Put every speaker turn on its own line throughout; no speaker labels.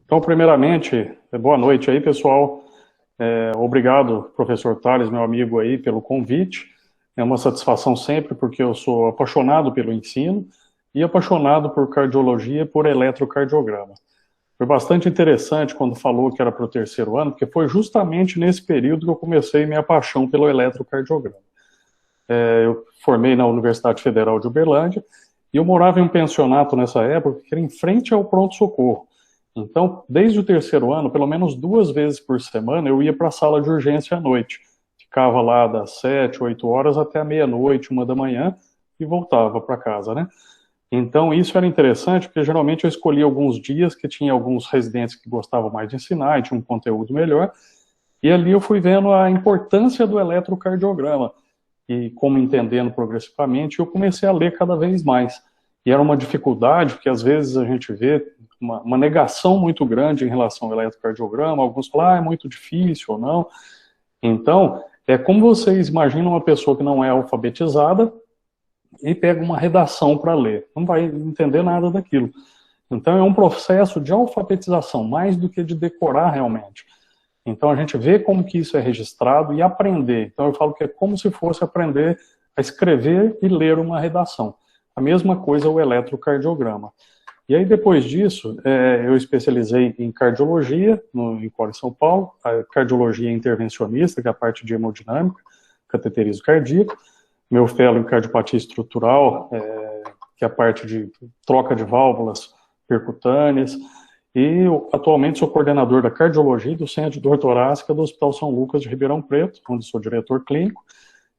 Então, primeiramente, boa noite aí, pessoal. Obrigado, professor Tales, meu amigo aí, pelo convite. É uma satisfação sempre, porque eu sou apaixonado pelo ensino e apaixonado por cardiologia e por eletrocardiograma. Foi bastante interessante quando falou que era para o terceiro ano, porque foi justamente nesse período que eu comecei minha paixão pelo eletrocardiograma. Eu formei na Universidade Federal de Uberlândia e eu morava em um pensionato nessa época que era em frente ao pronto-socorro. Então, desde o terceiro ano, pelo menos 2 vezes por semana, eu ia para a sala de urgência à noite. Ficava lá das 7, 8 horas até a meia-noite, 1 da manhã, e voltava para casa, né? Então, isso era interessante, porque geralmente eu escolhia alguns dias que tinha alguns residentes que gostavam mais de ensinar e tinha um conteúdo melhor, e ali eu fui vendo a importância do eletrocardiograma, e como entendendo progressivamente, eu comecei a ler cada vez mais. E era uma dificuldade, porque às vezes a gente vê uma negação muito grande em relação ao eletrocardiograma, alguns falam, é muito difícil ou não. Então, é como vocês imaginam uma pessoa que não é alfabetizada e pega uma redação para ler, não vai entender nada daquilo. Então é um processo de alfabetização, mais do que de decorar realmente. Então a gente vê como que isso é registrado e aprender. Então eu falo que é como se fosse aprender a escrever e ler uma redação. A mesma coisa o eletrocardiograma. E aí depois disso, eu especializei em cardiologia, em Cor São Paulo, a cardiologia intervencionista, que é a parte de hemodinâmica, cateterismo cardíaco, meu fellow em cardiopatia estrutural, que é a parte de troca de válvulas percutâneas, e atualmente sou coordenador da cardiologia do Centro de Dor Torácica do Hospital São Lucas de Ribeirão Preto, onde sou diretor clínico.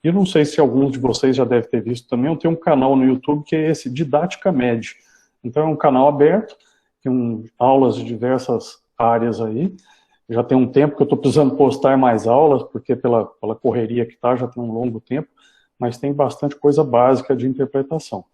E não sei se alguns de vocês já devem ter visto também, eu tenho um canal no YouTube que é esse Didática Med. Então é um canal aberto, tem aulas de diversas áreas aí. Já tem um tempo que eu estou precisando postar mais aulas, porque pela correria que está, já tem um longo tempo, mas tem bastante coisa básica de interpretação.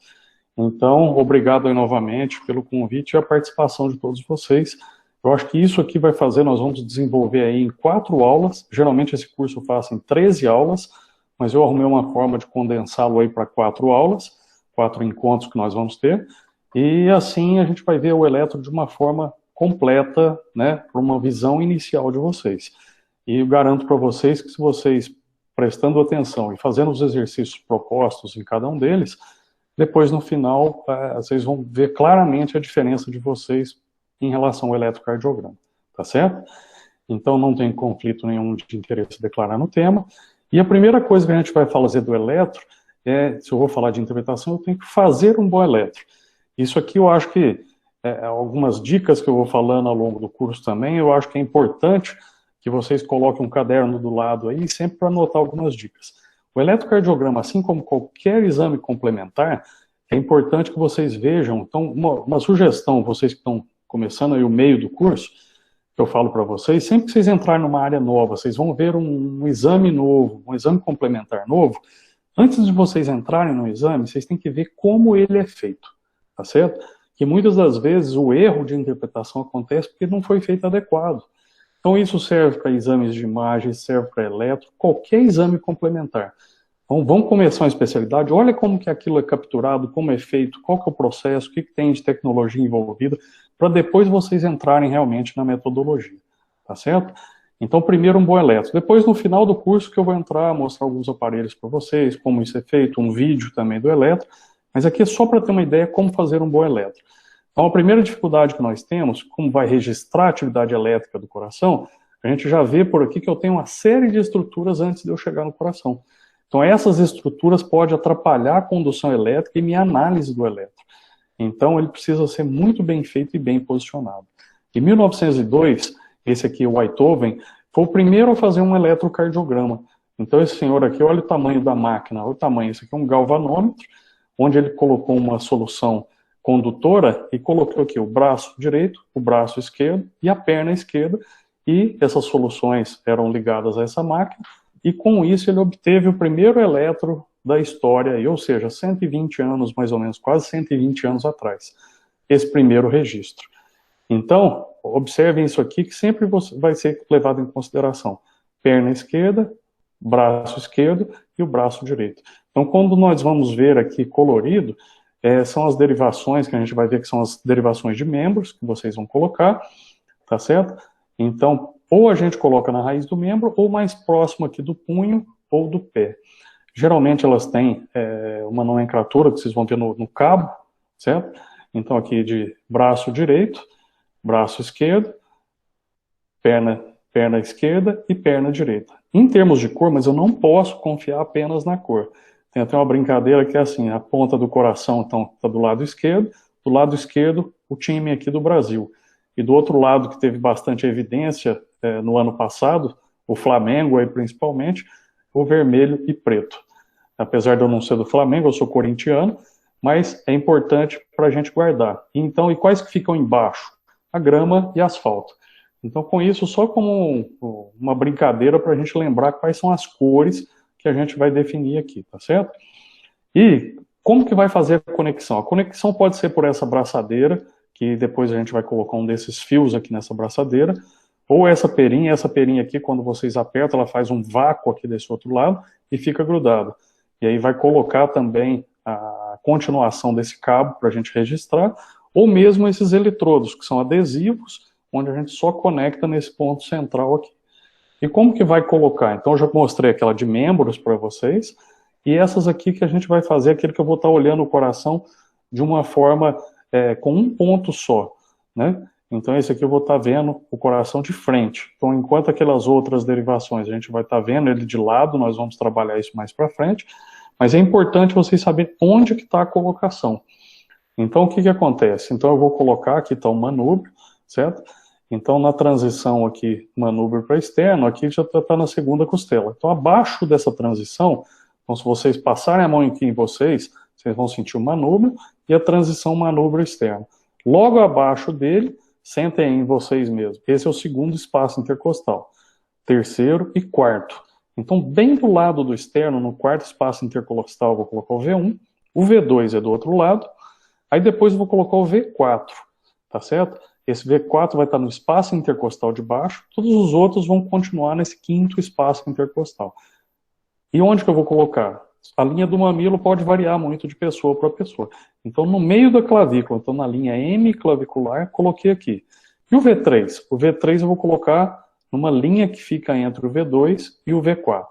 Então, obrigado aí novamente pelo convite e a participação de todos vocês. Eu acho que isso aqui vai fazer, nós vamos desenvolver aí em 4 aulas, geralmente esse curso eu faço em 13 aulas, mas eu arrumei uma forma de condensá-lo aí para 4 aulas, 4 encontros que nós vamos ter, e assim a gente vai ver o eletro de uma forma completa, né, para uma visão inicial de vocês. E eu garanto para vocês que se vocês prestando atenção e fazendo os exercícios propostos em cada um deles, depois no final vocês vão ver claramente a diferença de vocês em relação ao eletrocardiograma, tá certo? Então não tem conflito nenhum de interesse declarar no tema. E a primeira coisa que a gente vai fazer do eletro se eu vou falar de interpretação, eu tenho que fazer um bom eletro. Isso aqui eu acho que algumas dicas que eu vou falando ao longo do curso também, eu acho que é importante que vocês coloquem um caderno do lado aí, sempre para anotar algumas dicas. O eletrocardiograma, assim como qualquer exame complementar, é importante que vocês vejam. Então, uma sugestão, vocês que estão começando aí o meio do curso, que eu falo para vocês, sempre que vocês entrarem numa área nova, vocês vão ver um exame novo, um exame complementar novo, antes de vocês entrarem no exame, vocês têm que ver como ele é feito, tá certo? Que muitas das vezes o erro de interpretação acontece porque não foi feito adequado. Então isso serve para exames de imagem, serve para eletro, qualquer exame complementar. Então vamos começar uma especialidade, olha como que aquilo é capturado, como é feito, qual que é o processo, o que tem de tecnologia envolvida, para depois vocês entrarem realmente na metodologia, tá certo? Então primeiro um bom eletro, depois no final do curso que eu vou entrar, mostrar alguns aparelhos para vocês, como isso é feito, um vídeo também do eletro, mas aqui é só para ter uma ideia como fazer um bom eletro. Então, a primeira dificuldade que nós temos, como vai registrar a atividade elétrica do coração, a gente já vê por aqui que eu tenho uma série de estruturas antes de eu chegar no coração. Então, essas estruturas podem atrapalhar a condução elétrica e minha análise do eletro. Então, ele precisa ser muito bem feito e bem posicionado. Em 1902, esse aqui, o Weithoven, foi o primeiro a fazer um eletrocardiograma. Então, esse senhor aqui, olha o tamanho da máquina, olha o tamanho. Esse aqui é um galvanômetro, onde ele colocou uma solução condutora e colocou aqui o braço direito, o braço esquerdo e a perna esquerda, e essas soluções eram ligadas a essa máquina, e com isso ele obteve o primeiro eletro da história, ou seja, 120 anos mais ou menos, quase 120 anos atrás, esse primeiro registro. Então, observem isso aqui, que sempre vai ser levado em consideração. Perna esquerda, braço esquerdo e o braço direito. Então, quando nós vamos ver aqui colorido, são as derivações, que a gente vai ver que são as derivações de membros, que vocês vão colocar, tá certo? Então, ou a gente coloca na raiz do membro, ou mais próximo aqui do punho ou do pé. Geralmente elas têm uma nomenclatura que vocês vão ver no cabo, certo? Então aqui de braço direito, braço esquerdo, perna esquerda e perna direita. Em termos de cor, mas eu não posso confiar apenas na cor. Tem até uma brincadeira que é assim, a ponta do coração então está do lado esquerdo o time aqui do Brasil. E do outro lado, que teve bastante evidência no ano passado, o Flamengo aí principalmente, o vermelho e preto. Apesar de eu não ser do Flamengo, eu sou corintiano, mas é importante para a gente guardar. Então, e quais que ficam embaixo? A grama e asfalto. Então, com isso, só como uma brincadeira para a gente lembrar quais são as cores que a gente vai definir aqui, tá certo? E como que vai fazer a conexão? A conexão pode ser por essa braçadeira, que depois a gente vai colocar um desses fios aqui nessa braçadeira, ou essa perinha aqui, quando vocês apertam, ela faz um vácuo aqui desse outro lado e fica grudado. E aí vai colocar também a continuação desse cabo para a gente registrar, ou mesmo esses eletrodos, que são adesivos, onde a gente só conecta nesse ponto central aqui. E como que vai colocar? Então eu já mostrei aquela de membros para vocês, e essas aqui que a gente vai fazer, aquele que eu vou estar olhando o coração de uma forma com um ponto só, né? Então esse aqui eu vou estar vendo o coração de frente. Então enquanto aquelas outras derivações a gente vai estar vendo ele de lado, nós vamos trabalhar isso mais para frente, mas é importante vocês saberem onde que está a colocação. Então o que que acontece? Então eu vou colocar, aqui está o manúbrio, certo? Então na transição aqui, manúbrio para externo, aqui já está na segunda costela. Então abaixo dessa transição, então se vocês passarem a mão aqui em vocês vão sentir o manúbrio e a transição manúbrio externo. Logo abaixo dele, sentem em vocês mesmos. Esse é o segundo espaço intercostal. Terceiro e quarto. Então, bem do lado do externo, no quarto espaço intercostal, eu vou colocar o V1. O V2 é do outro lado. Aí depois eu vou colocar o V4. Tá certo? Esse V4 vai estar no espaço intercostal de baixo. Todos os outros vão continuar nesse quinto espaço intercostal. E onde que eu vou colocar? A linha do mamilo pode variar muito de pessoa para pessoa. Então, no meio da clavícula, então na linha M clavicular, coloquei aqui. E o V3? O V3 eu vou colocar numa linha que fica entre o V2 e o V4.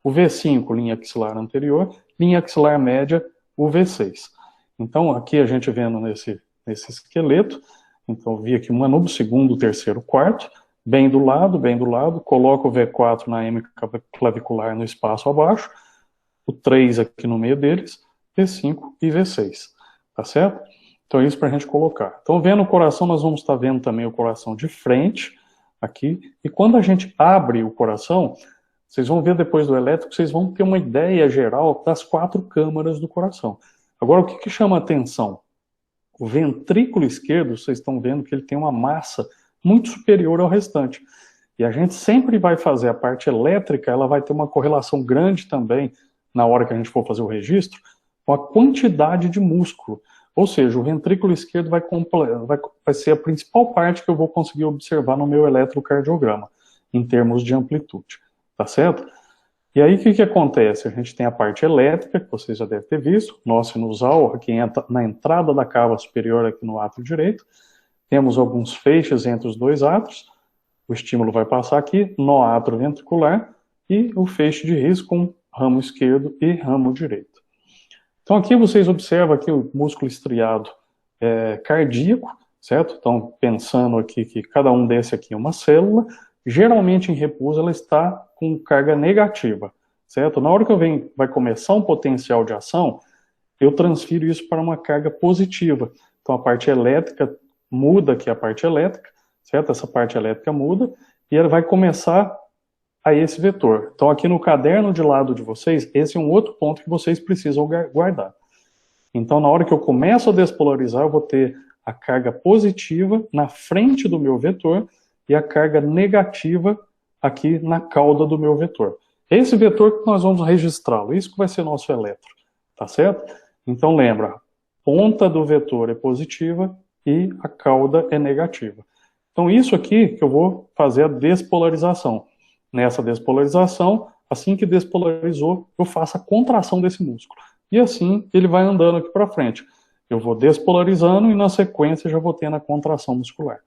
O V5, linha axilar anterior, linha axilar média, o V6. Então, aqui a gente vendo nesse esqueleto, então vi aqui o manúbrio, segundo, terceiro, quarto, bem do lado, coloco o V4 na M clavicular no espaço abaixo, o 3 aqui no meio deles, V5 e V6, tá certo? Então é isso para a gente colocar. Então vendo o coração, nós vamos estar vendo também o coração de frente, aqui, e quando a gente abre o coração, vocês vão ver depois do elétrico, vocês vão ter uma ideia geral das 4 câmaras do coração. Agora, o que chama a atenção? O ventrículo esquerdo, vocês estão vendo que ele tem uma massa muito superior ao restante. E a gente sempre vai fazer a parte elétrica, ela vai ter uma correlação grande também, na hora que a gente for fazer o registro, com a quantidade de músculo. Ou seja, o ventrículo esquerdo vai ser a principal parte que eu vou conseguir observar no meu eletrocardiograma, em termos de amplitude. Tá certo? E aí o que acontece? A gente tem a parte elétrica, que vocês já devem ter visto, nó sinusal, que entra na entrada da cava superior aqui no átrio direito. Temos alguns feixes entre os dois átrios, o estímulo vai passar aqui, no átrio ventricular, e o feixe de risco com ramo esquerdo e ramo direito. Então aqui vocês observam aqui o músculo estriado cardíaco, certo? Então pensando aqui que cada um desse aqui é uma célula, geralmente em repouso ela está com carga negativa, certo? Na hora que vai começar um potencial de ação, eu transfiro isso para uma carga positiva. Então a parte elétrica muda aqui a parte elétrica, certo? Essa parte elétrica muda e ela vai começar a esse vetor. Então aqui no caderno de lado de vocês, esse é um outro ponto que vocês precisam guardar. Então na hora que eu começo a despolarizar, eu vou ter a carga positiva na frente do meu vetor e a carga negativa aqui na cauda do meu vetor. Esse vetor que nós vamos registrá-lo, isso que vai ser nosso eletro, tá certo? Então lembra, ponta do vetor é positiva e a cauda é negativa. Então isso aqui que eu vou fazer a despolarização. Nessa despolarização, assim que despolarizou, eu faço a contração desse músculo. E assim ele vai andando aqui para frente. Eu vou despolarizando e na sequência já vou tendo a contração muscular.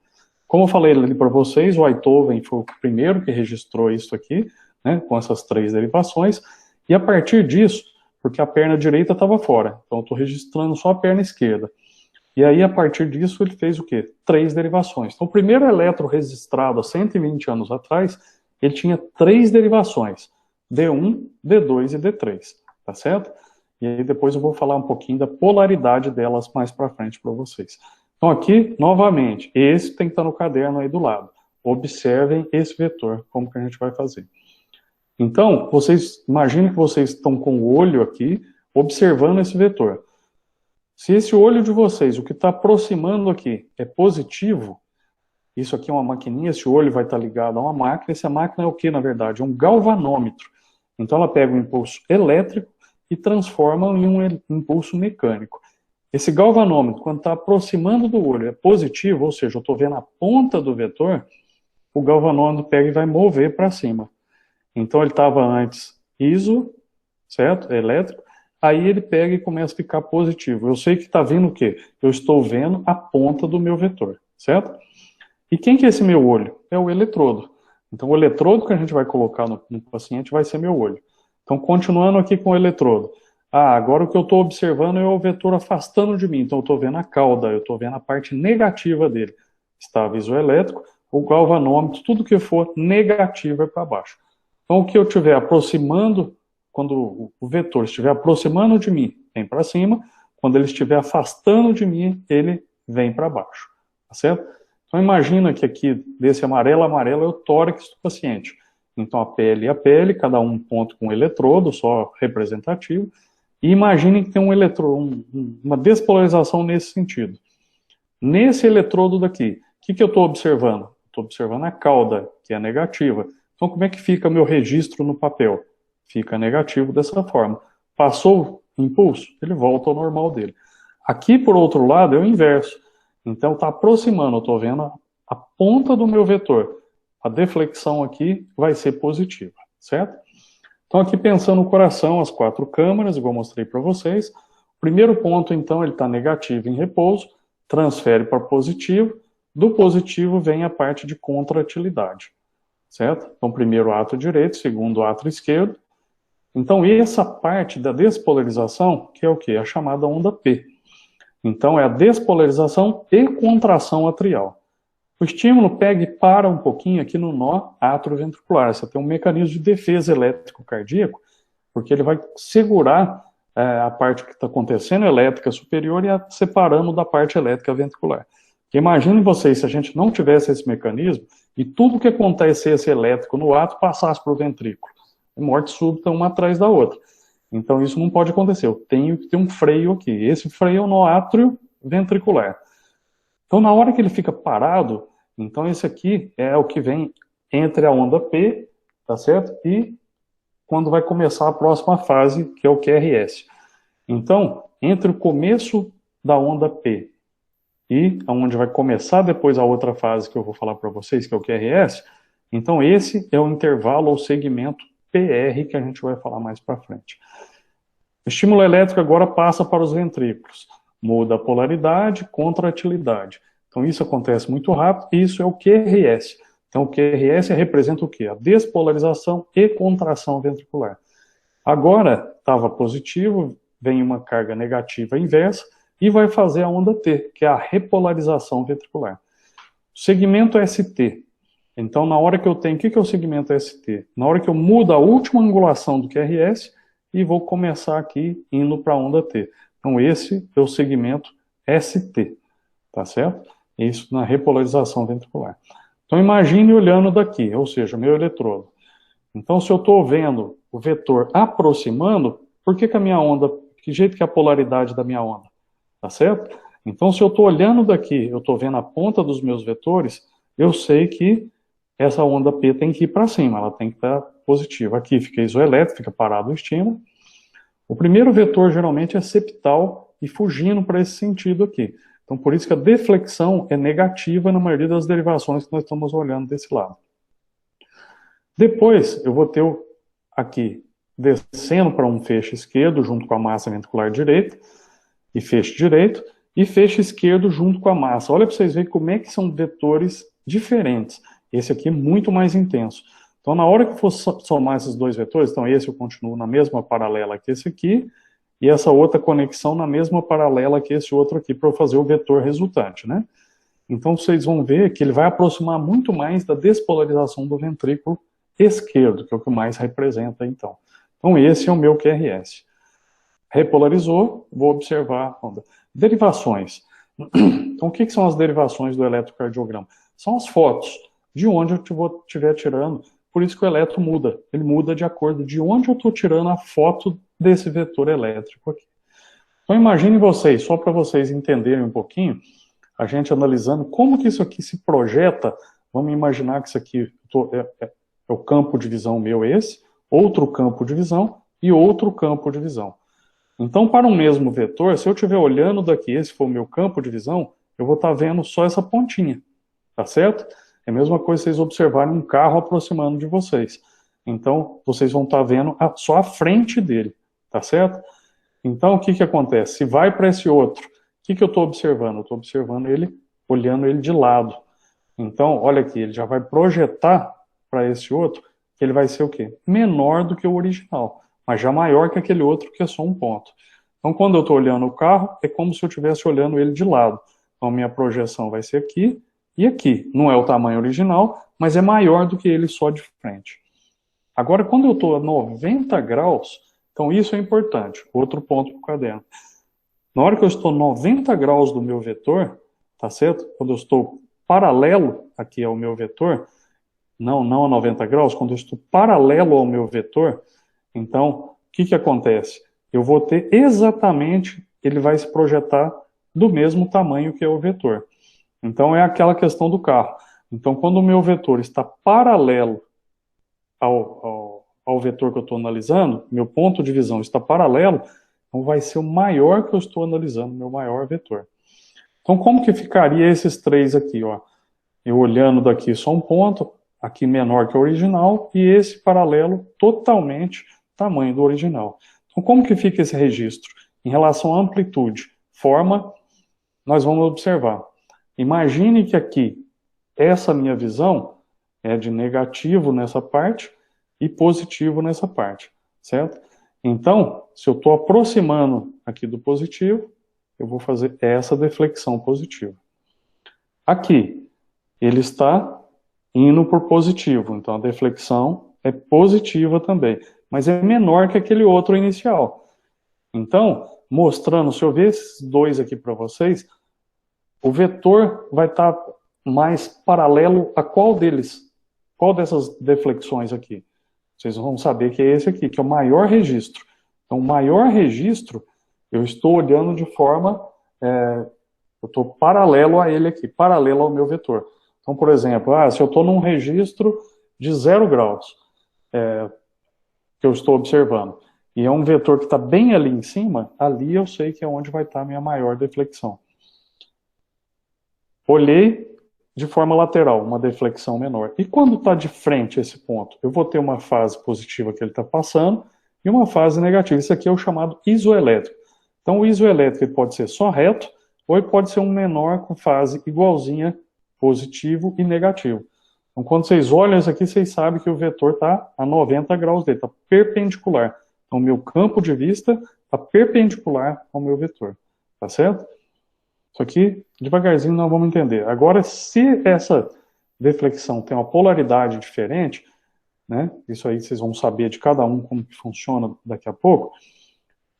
Como eu falei ali para vocês, o Einthoven foi o primeiro que registrou isso aqui, né, com essas 3 derivações, e a partir disso, porque a perna direita estava fora, então eu estou registrando só a perna esquerda. E aí, a partir disso, ele fez o quê? 3 derivações. Então, o primeiro eletro registrado há 120 anos atrás, ele tinha 3 derivações, D1, D2 e D3, tá certo? E aí depois eu vou falar um pouquinho da polaridade delas mais para frente para vocês. Então aqui, novamente, esse tem que estar no caderno aí do lado. Observem esse vetor, como que a gente vai fazer. Então, vocês imaginem que vocês estão com o olho aqui, observando esse vetor. Se esse olho de vocês, o que está aproximando aqui, é positivo, isso aqui é uma maquininha, esse olho vai estar ligado a uma máquina, essa máquina é o que, na verdade? É um galvanômetro. Então ela pega um impulso elétrico e transforma em um impulso mecânico. Esse galvanômetro, quando está aproximando do olho, é positivo, ou seja, eu estou vendo a ponta do vetor, o galvanômetro pega e vai mover para cima. Então ele estava antes ISO, certo? Elétrico. Aí ele pega e começa a ficar positivo. Eu sei que está vendo o quê? Eu estou vendo a ponta do meu vetor, certo? E quem que é esse meu olho? É o eletrodo. Então o eletrodo que a gente vai colocar no paciente vai ser meu olho. Então continuando aqui com o eletrodo. Agora o que eu estou observando é o vetor afastando de mim. Então eu estou vendo a cauda, eu estou vendo a parte negativa dele. Estava isoelétrico, o galvanômetro, tudo que for negativo é para baixo. Então o que eu estiver aproximando, quando o vetor estiver aproximando de mim, vem para cima. Quando ele estiver afastando de mim, ele vem para baixo. Tá certo? Então imagina que aqui, desse amarelo a amarelo, é o tórax do paciente. Então a pele e a pele, cada um ponto com um eletrodo, só representativo. E imaginem que tem um eletrodo, uma despolarização nesse sentido. Nesse eletrodo daqui, o que eu estou observando? Estou observando a cauda, que é negativa. Então como é que fica meu registro no papel? Fica negativo dessa forma. Passou o impulso, ele volta ao normal dele. Aqui, por outro lado, é o inverso. Então está aproximando, eu estou vendo a ponta do meu vetor. A deflexão aqui vai ser positiva, certo? Então aqui pensando no coração, as 4 câmaras, igual eu mostrei para vocês. O primeiro ponto, então, ele está negativo em repouso, transfere para positivo. Do positivo vem a parte de contratilidade, certo? Então primeiro átrio direito, segundo átrio esquerdo. Então essa parte da despolarização, que é o quê? A chamada onda P. Então é a despolarização e contração atrial. O estímulo pega e para um pouquinho aqui no nó atrioventricular. Você tem um mecanismo de defesa elétrico cardíaco, porque ele vai segurar a parte que está acontecendo elétrica superior e separando da parte elétrica ventricular. Imaginem vocês, se a gente não tivesse esse mecanismo e tudo que acontecesse elétrico no átrio passasse para o ventrículo. Morte súbita uma atrás da outra. Então isso não pode acontecer. Eu tenho que ter um freio aqui. Esse freio é o nó átrio ventricular. Então na hora que ele fica parado, então esse aqui é o que vem entre a onda P, tá certo? E quando vai começar a próxima fase, que é o QRS. Então, entre o começo da onda P e onde vai começar depois a outra fase que eu vou falar para vocês, que é o QRS, então esse é o intervalo ou segmento PR que a gente vai falar mais para frente. O estímulo elétrico agora passa para os ventrículos. Muda a polaridade, contratilidade. Então isso acontece muito rápido, e isso é o QRS. Então o QRS representa o quê? A despolarização e contração ventricular. Agora estava positivo, vem uma carga negativa inversa, e vai fazer a onda T, que é a repolarização ventricular. Segmento ST. Então na hora que eu tenho, o que é o segmento ST? Na hora que eu mudo a última angulação do QRS, e vou começar aqui indo para a onda T. Então esse é o segmento ST, tá certo? Isso na repolarização ventricular. Então imagine olhando daqui, ou seja, meu eletrodo. Então se eu estou vendo o vetor aproximando, por que a minha onda, que jeito que é a polaridade da minha onda? Tá certo? Então se eu estou olhando daqui, eu estou vendo a ponta dos meus vetores, eu sei que essa onda P tem que ir para cima, ela tem que estar positiva. Aqui fica isoelétrico, fica parado o estímulo. O primeiro vetor geralmente é septal e fugindo para esse sentido aqui. Então por isso que a deflexão é negativa na maioria das derivações que nós estamos olhando desse lado. Depois eu vou ter aqui descendo para um feixe esquerdo junto com a massa ventricular direita e feixe direito. e feixe esquerdo junto com a massa. Olha para vocês verem como é que são vetores diferentes. Esse aqui é muito mais intenso. Então, na hora que for somar esses dois vetores, então esse eu continuo na mesma paralela que esse aqui, e essa outra conexão na mesma paralela que esse outro aqui, para eu fazer o vetor resultante, né? Então, vocês vão ver que ele vai aproximar muito mais da despolarização do ventrículo esquerdo, que é o que mais representa, então. Então, esse é o meu QRS. Repolarizou, vou observar. Derivações. Então, o que são as derivações do eletrocardiograma? São as fotos de onde eu estiver tirando. Por isso que o eletro muda. Ele muda de acordo de onde eu estou tirando a foto desse vetor elétrico aqui. Então, imagine vocês, só para vocês entenderem um pouquinho, a gente analisando como que isso aqui se projeta. Vamos imaginar que isso aqui é o campo de visão meu esse, outro campo de visão e outro campo de visão. Então, para um mesmo vetor, se eu estiver olhando daqui, esse for o meu campo de visão, eu vou estar vendo só essa pontinha, tá certo? É a mesma coisa vocês observarem um carro aproximando de vocês. Então, vocês vão estar vendo só a frente dele, tá certo? Então, o que acontece? Se vai para esse outro, o que eu estou observando? Eu estou observando ele, olhando ele de lado. Então, olha aqui, ele já vai projetar para esse outro, que ele vai ser o quê? Menor do que o original, mas já maior que aquele outro que é só um ponto. Então, quando eu estou olhando o carro, é como se eu estivesse olhando ele de lado. Então, minha projeção vai ser aqui e aqui. Não é o tamanho original, mas é maior do que ele só de frente. Agora, quando eu estou a 90 graus, então isso é importante. Outro ponto para o caderno. Na hora que eu estou 90 graus do meu vetor, tá certo? Quando eu estou paralelo aqui ao meu vetor, não a 90 graus, quando eu estou paralelo ao meu vetor, então, o que acontece? Eu vou ter exatamente, ele vai se projetar do mesmo tamanho que é o vetor. Então, é aquela questão do carro. Então, quando o meu vetor está paralelo ao vetor que eu estou analisando, meu ponto de visão está paralelo, então vai ser o maior que eu estou analisando, meu maior vetor. Então, como que ficaria esses três aqui, ó? Eu olhando daqui só um ponto, aqui menor que o original, e esse paralelo totalmente tamanho do original. Então, como que fica esse registro? Em relação à amplitude, forma, nós vamos observar. Imagine que aqui, essa minha visão é de negativo nessa parte e positivo nessa parte, certo? Então, se eu estou aproximando aqui do positivo, eu vou fazer essa deflexão positiva. Aqui, ele está indo por positivo, então a deflexão é positiva também, mas é menor que aquele outro inicial. Então, mostrando, se eu ver esses dois aqui para vocês, o vetor vai estar mais paralelo a qual deles? Qual dessas deflexões aqui? Vocês vão saber que é esse aqui, que é o maior registro. Então, o maior registro, eu estou olhando de forma, eu estou paralelo a ele aqui, paralelo ao meu vetor. Então, por exemplo, se eu estou num registro de 0 graus, que eu estou observando, e é um vetor que está bem ali em cima, ali eu sei que é onde vai estar a minha maior deflexão. Olhei de forma lateral, uma deflexão menor. E quando está de frente esse ponto? Eu vou ter uma fase positiva que ele está passando e uma fase negativa. Isso aqui é o chamado isoelétrico. Então o isoelétrico ele pode ser só reto ou ele pode ser um menor com fase igualzinha, positivo e negativo. Então quando vocês olham isso aqui, vocês sabem que o vetor está a 90 graus dele, está perpendicular. Então o meu campo de vista está perpendicular ao meu vetor. Tá certo? Isso aqui, devagarzinho, nós vamos entender. Agora, se essa deflexão tem uma polaridade diferente, né, isso aí vocês vão saber de cada um como que funciona daqui a pouco,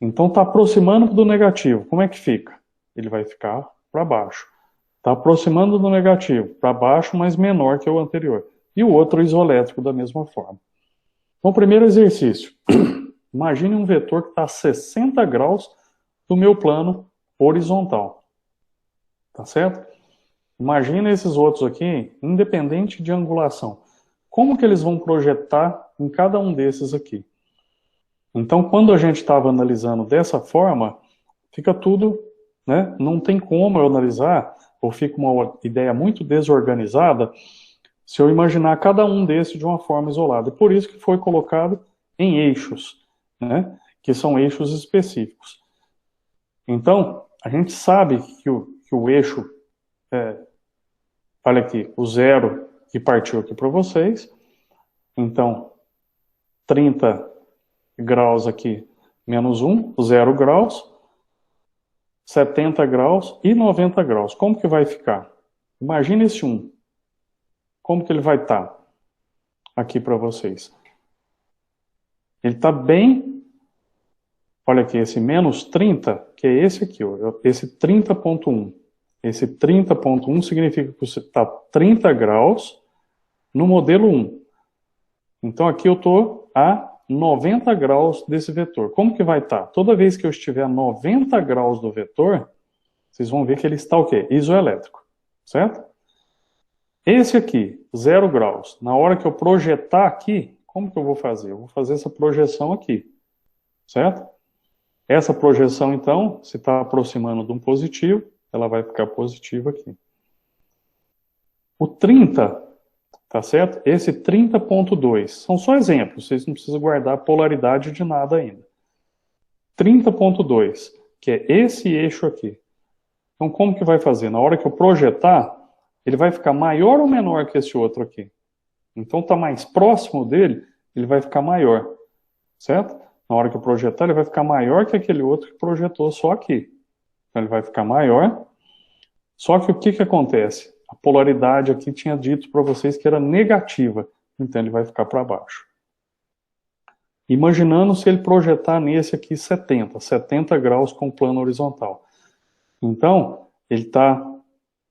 então está aproximando do negativo, como é que fica? Ele vai ficar para baixo. Está aproximando do negativo, para baixo, mas menor que o anterior. E o outro isoelétrico da mesma forma. Então, primeiro exercício. Imagine um vetor que está a 60 graus do meu plano horizontal. Tá certo? Imagina esses outros aqui, independente de angulação. Como que eles vão projetar em cada um desses aqui? Então, quando a gente estava analisando dessa forma, fica tudo, né? Não tem como eu analisar, ou fica uma ideia muito desorganizada, se eu imaginar cada um desses de uma forma isolada. Por isso que foi colocado em eixos, né? Que são eixos específicos. Então, A gente sabe que o eixo, olha aqui, o zero que partiu aqui para vocês. Então, 30 graus aqui, menos 1, 0 graus, 70 graus e 90 graus. Como que vai ficar? Imagina esse 1. Como que ele vai estar aqui para vocês? Ele está bem... Olha aqui, esse menos 30, que é esse aqui, ó, esse 30.1. Esse 30.1 significa que você está 30 graus no modelo 1. Então aqui eu estou a 90 graus desse vetor. Como que vai estar? Toda vez que eu estiver a 90 graus do vetor, vocês vão ver que ele está o quê? Isoelétrico, certo? Esse aqui, 0 graus, na hora que eu projetar aqui, como que eu vou fazer? Eu vou fazer essa projeção aqui, certo? Essa projeção, então, se está aproximando de um positivo, ela vai ficar positiva aqui. O 30, tá certo? Esse 30.2, são só exemplos, vocês não precisam guardar a polaridade de nada ainda. 30.2, que é esse eixo aqui. Então, como que vai fazer? Na hora que eu projetar, ele vai ficar maior ou menor que esse outro aqui? Então, está mais próximo dele, ele vai ficar maior, certo? Na hora que eu projetar, ele vai ficar maior que aquele outro que projetou só aqui. Então, ele vai ficar maior. Só que o que acontece? A polaridade aqui tinha dito para vocês que era negativa. Então, ele vai ficar para baixo. Imaginando se ele projetar nesse aqui 70 graus com plano horizontal. Então, ele está,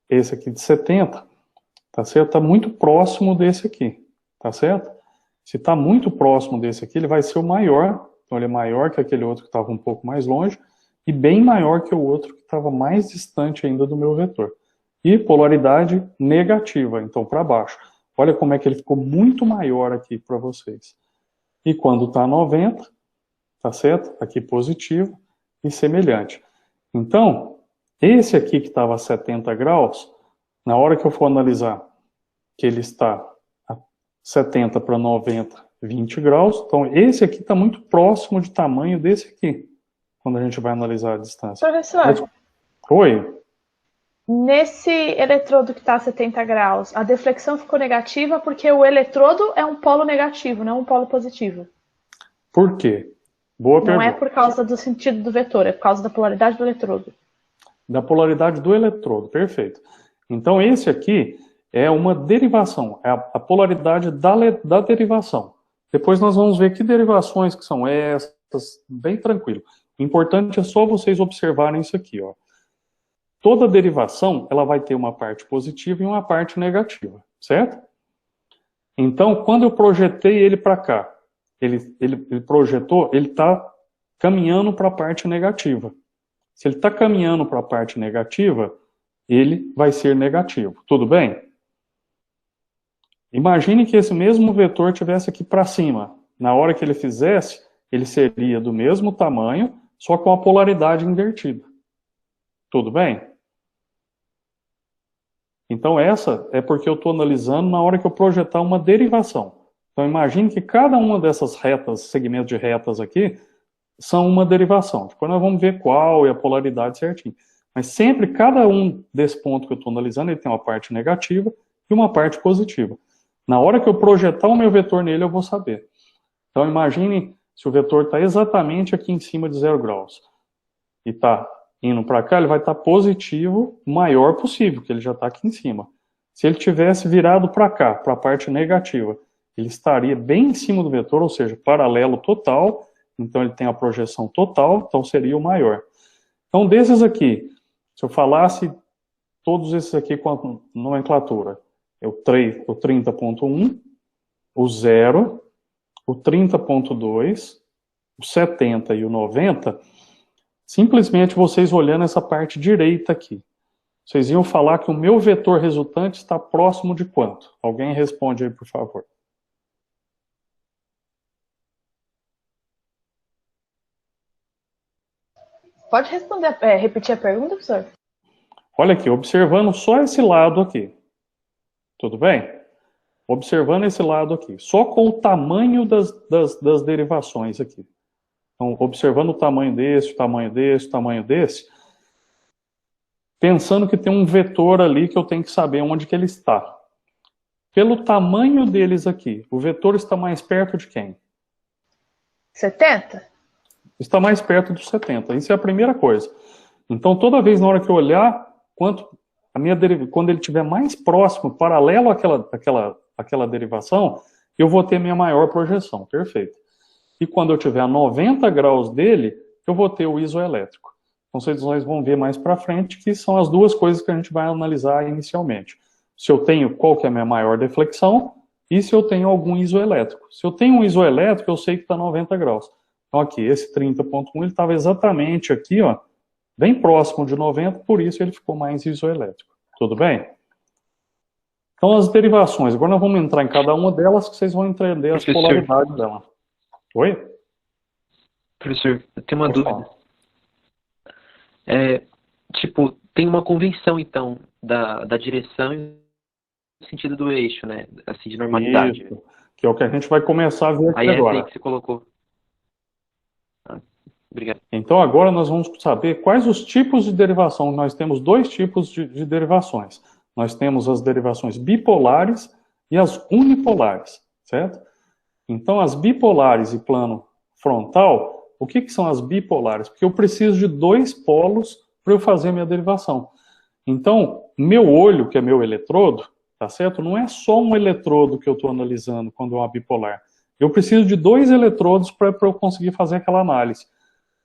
esse aqui de 70, tá certo? Está muito próximo desse aqui, tá certo? Se está muito próximo desse aqui, ele vai ser o maior. Então ele é maior que aquele outro que estava um pouco mais longe e bem maior que o outro que estava mais distante ainda do meu vetor. E polaridade negativa, então para baixo. Olha como é que ele ficou muito maior aqui para vocês. E quando está 90, tá certo? Aqui positivo e semelhante. Então, esse aqui que estava a 70 graus, na hora que eu for analisar que ele está a 70 para 90, 20 graus. Então, esse aqui está muito próximo de tamanho desse aqui, quando a gente vai analisar a distância.
Professor,
Oi?
Nesse eletrodo que está a 70 graus, a deflexão ficou negativa porque o eletrodo é um polo negativo, não um polo positivo.
Por quê? Boa pergunta.
Não é por causa do sentido do vetor, é por causa da polaridade do eletrodo.
Da polaridade do eletrodo, perfeito. Então, esse aqui é uma derivação, é a polaridade da derivação. Depois nós vamos ver que derivações que são essas, bem tranquilo. O importante é só vocês observarem isso aqui, ó. Toda derivação, ela vai ter uma parte positiva e uma parte negativa, certo? Então, quando eu projetei ele para cá, ele projetou, ele está caminhando para a parte negativa. Se ele está caminhando para a parte negativa, ele vai ser negativo. Tudo bem? Imagine que esse mesmo vetor estivesse aqui para cima. Na hora que ele fizesse, ele seria do mesmo tamanho, só com a polaridade invertida. Tudo bem? Então essa é porque eu estou analisando na hora que eu projetar uma derivação. Então imagine que cada uma dessas retas, segmentos de retas aqui, são uma derivação. Depois nós vamos ver qual é a polaridade certinho. Mas sempre, cada um desse ponto que eu estou analisando, ele tem uma parte negativa e uma parte positiva. Na hora que eu projetar o meu vetor nele, eu vou saber. Então imagine se o vetor está exatamente aqui em cima de 0 graus. E está indo para cá, ele vai estar positivo o maior possível, que ele já está aqui em cima. Se ele tivesse virado para cá, para a parte negativa, ele estaria bem em cima do vetor, ou seja, paralelo total, então ele tem a projeção total, então seria o maior. Então desses aqui, se eu falasse todos esses aqui com a nomenclatura, o 30.1, o 0, o 30.2, o 70 e o 90, simplesmente vocês olhando essa parte direita aqui, vocês iam falar que o meu vetor resultante está próximo de quanto? Alguém responde aí, por favor.
Pode responder, repetir a pergunta, professor?
Olha aqui, observando só esse lado aqui. Tudo bem? Observando esse lado aqui, só com o tamanho das derivações aqui. Então, observando o tamanho desse, o tamanho desse, o tamanho desse, pensando que tem um vetor ali que eu tenho que saber onde que ele está. Pelo tamanho deles aqui, o vetor está mais perto de quem?
70?
Está mais perto dos 70. Isso é a primeira coisa. Então, toda vez na hora que eu olhar, quando ele estiver mais próximo, paralelo àquela derivação, eu vou ter minha maior projeção. Perfeito. E quando eu tiver a 90 graus dele, eu vou ter o isoelétrico. Então, vocês vão ver mais para frente que são as duas coisas que a gente vai analisar inicialmente. Se eu tenho qual que é a minha maior deflexão e se eu tenho algum isoelétrico. Se eu tenho um isoelétrico, eu sei que está 90 graus. Então, aqui, esse 30.1, ele estava exatamente aqui, ó, bem próximo de 90, por isso ele ficou mais isoelétrico. Tudo bem? Então, as derivações. Agora nós vamos entrar em cada uma delas, que vocês vão entender as polaridades dela. Oi?
Professor, eu tenho uma dúvida. Tipo, tem uma convenção, então, da direção e do sentido do eixo, né? Assim, de normalidade.
Isso, que é o que a gente vai começar a ver aqui agora.
Aí que você colocou. Obrigado.
Então, agora nós vamos saber quais os tipos de derivação. Nós temos dois tipos de derivações. Nós temos as derivações bipolares e as unipolares, certo? Então, as bipolares e plano frontal, o que são as bipolares? Porque eu preciso de dois polos para eu fazer minha derivação. Então, meu olho, que é meu eletrodo, tá certo? Não é só um eletrodo que eu estou analisando quando é uma bipolar. Eu preciso de dois eletrodos para eu conseguir fazer aquela análise.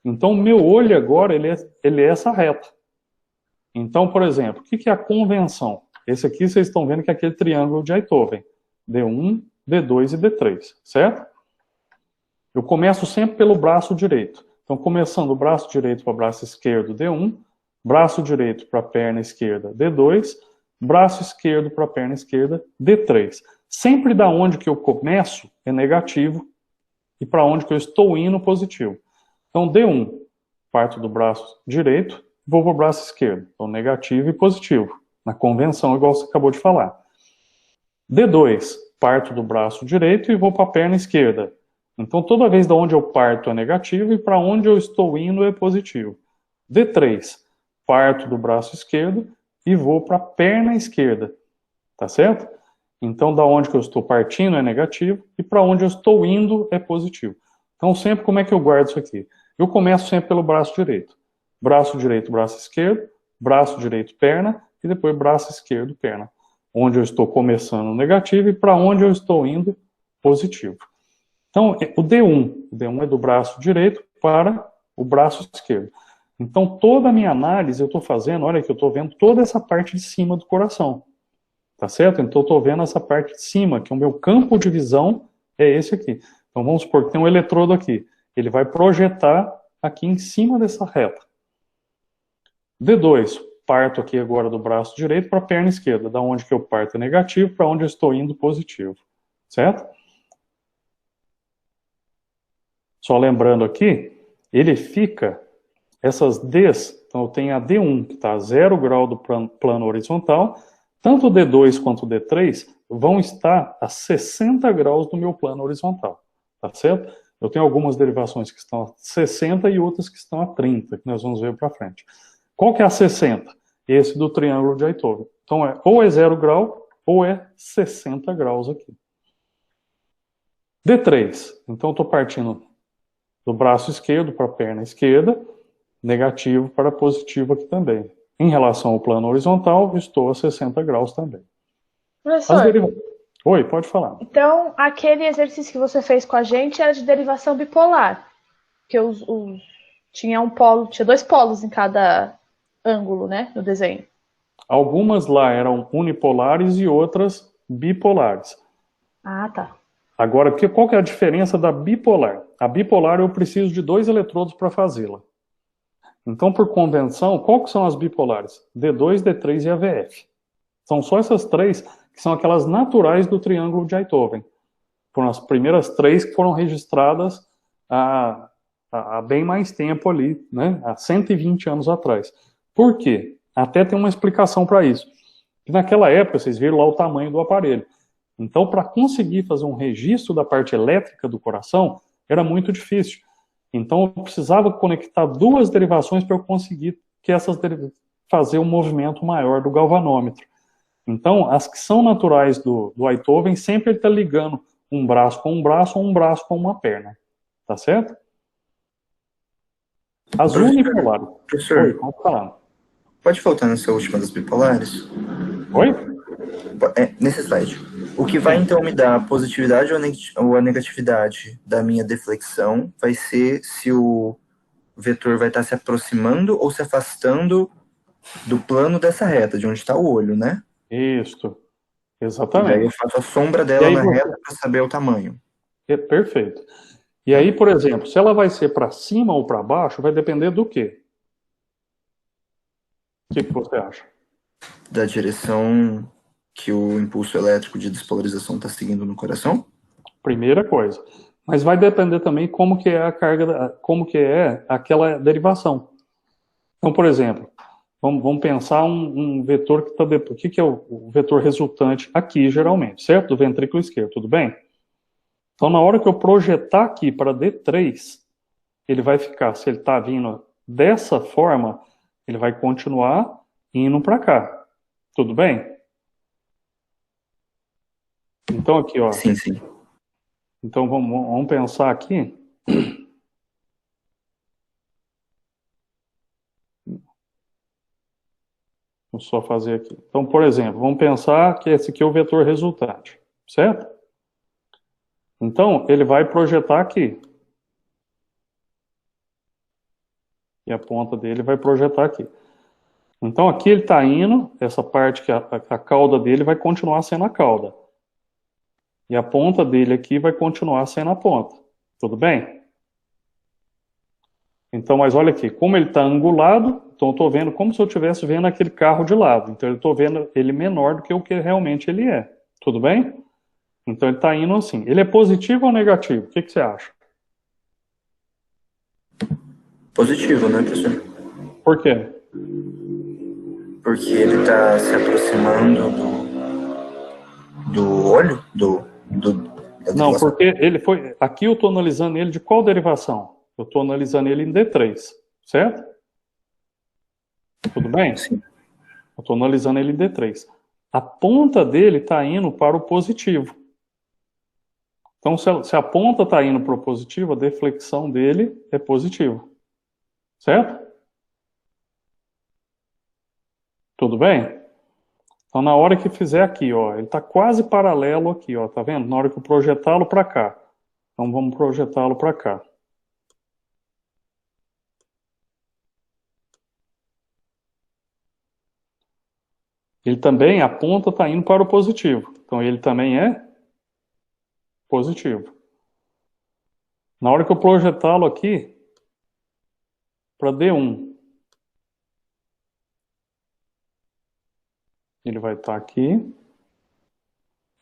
Então, o meu olho agora, ele é essa reta. Então, por exemplo, o que é a convenção? Esse aqui vocês estão vendo que é aquele triângulo de Einthoven. D1, D2 e D3, certo? Eu começo sempre pelo braço direito. Então, começando o braço direito para o braço esquerdo, D1, braço direito para a perna esquerda, D2, braço esquerdo para a perna esquerda, D3. Sempre da onde que eu começo é negativo e para onde que eu estou indo positivo. Então, D1, parto do braço direito, vou para o braço esquerdo. Então, negativo e positivo. Na convenção, igual você acabou de falar. D2, parto do braço direito e vou para a perna esquerda. Então, toda vez de onde eu parto é negativo e para onde eu estou indo é positivo. D3, parto do braço esquerdo e vou para a perna esquerda. Tá certo? Então, da onde que eu estou partindo é negativo e para onde eu estou indo é positivo. Então, sempre como é que eu guardo isso aqui? Eu começo sempre pelo braço direito. Braço direito, braço esquerdo, braço direito, perna, e depois braço esquerdo, perna. Onde eu estou começando negativo e para onde eu estou indo positivo. Então, o D1 é do braço direito para o braço esquerdo. Então, toda a minha análise eu estou fazendo, olha que eu estou vendo toda essa parte de cima do coração. Tá certo? Então, eu estou vendo essa parte de cima, que o meu campo de visão é esse aqui. Então, vamos supor que tem um eletrodo aqui. Ele vai projetar aqui em cima dessa reta. D2, parto aqui agora do braço direito para a perna esquerda. Da onde que eu parto é negativo, para onde eu estou indo positivo. Certo? Só lembrando aqui, ele fica, essas Ds, então eu tenho a D1, que está a 0 grau do plano horizontal, tanto o D2 quanto o D3 vão estar a 60 graus do meu plano horizontal. Tá certo? Eu tenho algumas derivações que estão a 60 e outras que estão a 30, que nós vamos ver para frente. Qual que é a 60? Esse do triângulo de Einthoven. Então, ou é 0 grau, ou é 60 graus aqui. D3. Então, estou partindo do braço esquerdo para a perna esquerda, negativo para positivo aqui também. Em relação ao plano horizontal, estou a 60 graus também.
Professor,
Oi, pode falar.
Então, aquele exercício que você fez com a gente era de derivação bipolar. Que tinha dois polos em cada ângulo, né, no desenho.
Algumas lá eram unipolares e outras bipolares.
Ah, tá.
Agora, qual que é a diferença da bipolar? A bipolar eu preciso de dois eletrodos para fazê-la. Então, por convenção, qual que são as bipolares? D2, D3 e AVF. São só essas três que são aquelas naturais do triângulo de Einthoven. Foram as primeiras três que foram registradas há bem mais tempo ali, né? Há 120 anos atrás. Por quê? Até tem uma explicação para isso. Naquela época, vocês viram lá o tamanho do aparelho. Então, para conseguir fazer um registro da parte elétrica do coração, era muito difícil. Então, eu precisava conectar duas derivações para eu conseguir que fazer um movimento maior do galvanômetro. Então, as que são naturais do Einthoven, sempre ele está ligando um braço com um braço ou um braço com uma perna. Tá certo? As unipolares. Oi,
Professor,
pode falar.
pode voltar nessa última das bipolares?
Oi?
Nesse slide. O que vai então me dar a positividade ou a negatividade da minha deflexão vai ser se o vetor vai estar se aproximando ou se afastando do plano dessa reta, de onde está o olho, né?
Isso.
E
Exatamente.
daí eu faço a sombra dela na reta para saber o tamanho.
Perfeito. E aí, por exemplo, se ela vai ser para cima ou para baixo, vai depender do quê? O que você acha?
Da direção que o impulso elétrico de despolarização está seguindo no coração?
Primeira coisa. Mas vai depender também como que é a carga, como que é aquela derivação. Então, por exemplo, vamos pensar um vetor que está depois. O que é o vetor resultante aqui, geralmente, certo? Do ventrículo esquerdo, tudo bem? Então, na hora que eu projetar aqui para D3, ele vai ficar, se ele está vindo dessa forma, ele vai continuar indo para cá. Tudo bem? Então, aqui, ó.
Sim, sim.
Então, vamos pensar aqui. Vou só fazer aqui. Então, por exemplo, vamos pensar que esse aqui é o vetor resultante, certo? Então, ele vai projetar aqui. E a ponta dele vai projetar aqui. Então, aqui ele está indo, essa parte que a cauda dele vai continuar sendo a cauda. E a ponta dele aqui vai continuar sendo a ponta. Tudo bem? Então, mas olha aqui, como ele está angulado, então eu estou vendo como se eu estivesse vendo aquele carro de lado. Então, eu estou vendo ele menor do que o que realmente ele é. Tudo bem? Então, ele está indo assim. Ele é positivo ou negativo? O que você acha?
Positivo, né, professor?
Por quê?
Porque ele está se aproximando do olho? Da
Não,
derivação?
porque ele foi. Aqui eu estou analisando ele de qual derivação? Eu estou analisando ele em D3, certo? Tudo bem?
Sim.
Eu estou analisando ele em D3. A ponta dele está indo para o positivo. Então, se a ponta está indo para o positivo, a deflexão dele é positivo. Certo? Tudo bem? Então, na hora que fizer aqui, ó, ele está quase paralelo aqui, ó, tá vendo? Na hora que eu projetá-lo para cá. Então, vamos projetá-lo para cá. Ele também, a ponta está indo para o positivo. Então, ele também é positivo. Na hora que eu projetá-lo aqui, para D1, ele vai estar aqui.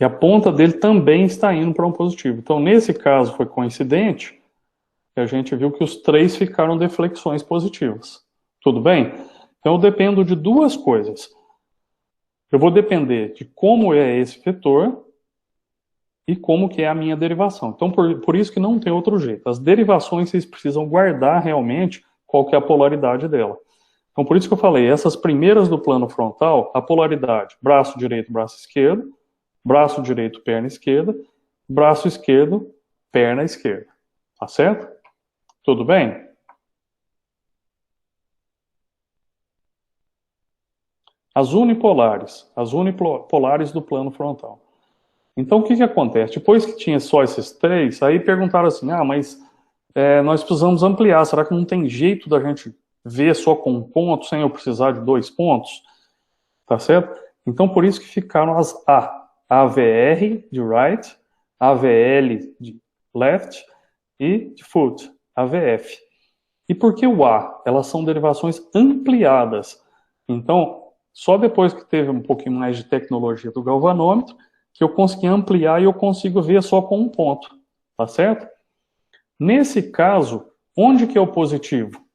E a ponta dele também está indo para um positivo. Então, nesse caso, foi coincidente que a gente viu que os três ficaram deflexões positivas. Tudo bem? Então, eu dependo de duas coisas. Eu vou depender de como é esse vetor e como que é a minha derivação. Então, por isso que não tem outro jeito. As derivações, vocês precisam guardar realmente qual que é a polaridade dela. Então, por isso que eu falei, essas primeiras do plano frontal, a polaridade, braço direito, braço esquerdo, braço direito, perna esquerda, braço esquerdo, perna esquerda. Tá certo? Tudo bem? As unipolares do plano frontal. Então, o que acontece? Depois que tinha só esses três, aí perguntaram assim, mas nós precisamos ampliar, será que não tem jeito da gente ver só com um ponto, sem eu precisar de dois pontos? Tá certo? Então, por isso que ficaram as AVR de right, AVL de left e de foot, AVF. E por que o A? Elas são derivações ampliadas. Então, só depois que teve um pouquinho mais de tecnologia do galvanômetro, que eu consegui ampliar e eu consigo ver só com um ponto. Tá certo? Nesse caso, onde que é o positivo?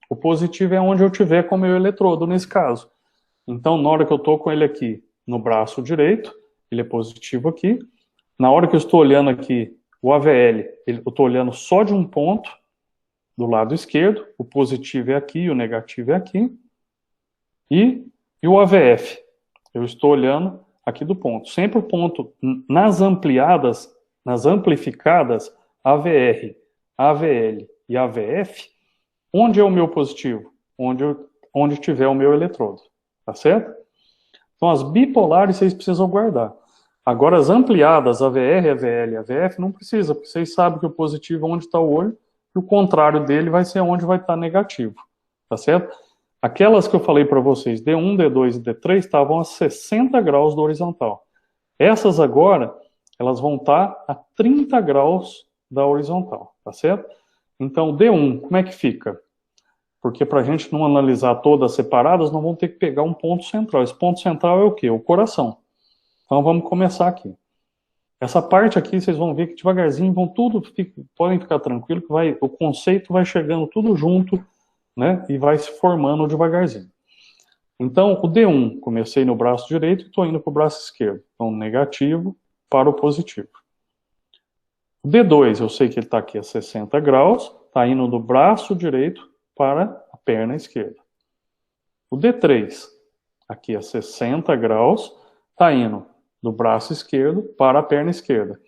O positivo é onde eu tiver com o meu eletrodo, nesse caso. Então, na hora que eu estou com ele aqui no braço direito, ele é positivo aqui. Na hora que eu estou olhando aqui o AVL, eu estou olhando só de um ponto, do lado esquerdo. O positivo é aqui e o negativo é aqui. E o AVF? Eu estou olhando aqui do ponto. Sempre o ponto nas ampliadas, nas amplificadas, AVR, AVL e AVF, onde é o meu positivo? Onde tiver o meu eletrodo. Tá certo? Então, as bipolares vocês precisam guardar. Agora, as ampliadas, AVR, AVL e AVF, não precisa, porque vocês sabem que o positivo é onde está o olho, e o contrário dele vai ser onde vai estar negativo. Tá certo? Aquelas que eu falei para vocês, D1, D2 e D3, estavam a 60 graus do horizontal. Essas agora, elas vão estar a 30 graus da horizontal. Tá certo? Então, D1, como é que fica? Porque para a gente não analisar todas separadas, nós vamos ter que pegar um ponto central. Esse ponto central é o quê? O coração. Então vamos começar aqui. Essa parte aqui, vocês vão ver que devagarzinho podem ficar tranquilos, que o conceito vai chegando tudo junto, né? E vai se formando devagarzinho. Então, o D1, comecei no braço direito e estou indo para o braço esquerdo. Então, negativo para o positivo. O D2, eu sei que ele está aqui a 60 graus, está indo do braço direito para a perna esquerda. O D3, aqui a 60 graus, está indo do braço esquerdo para a perna esquerda.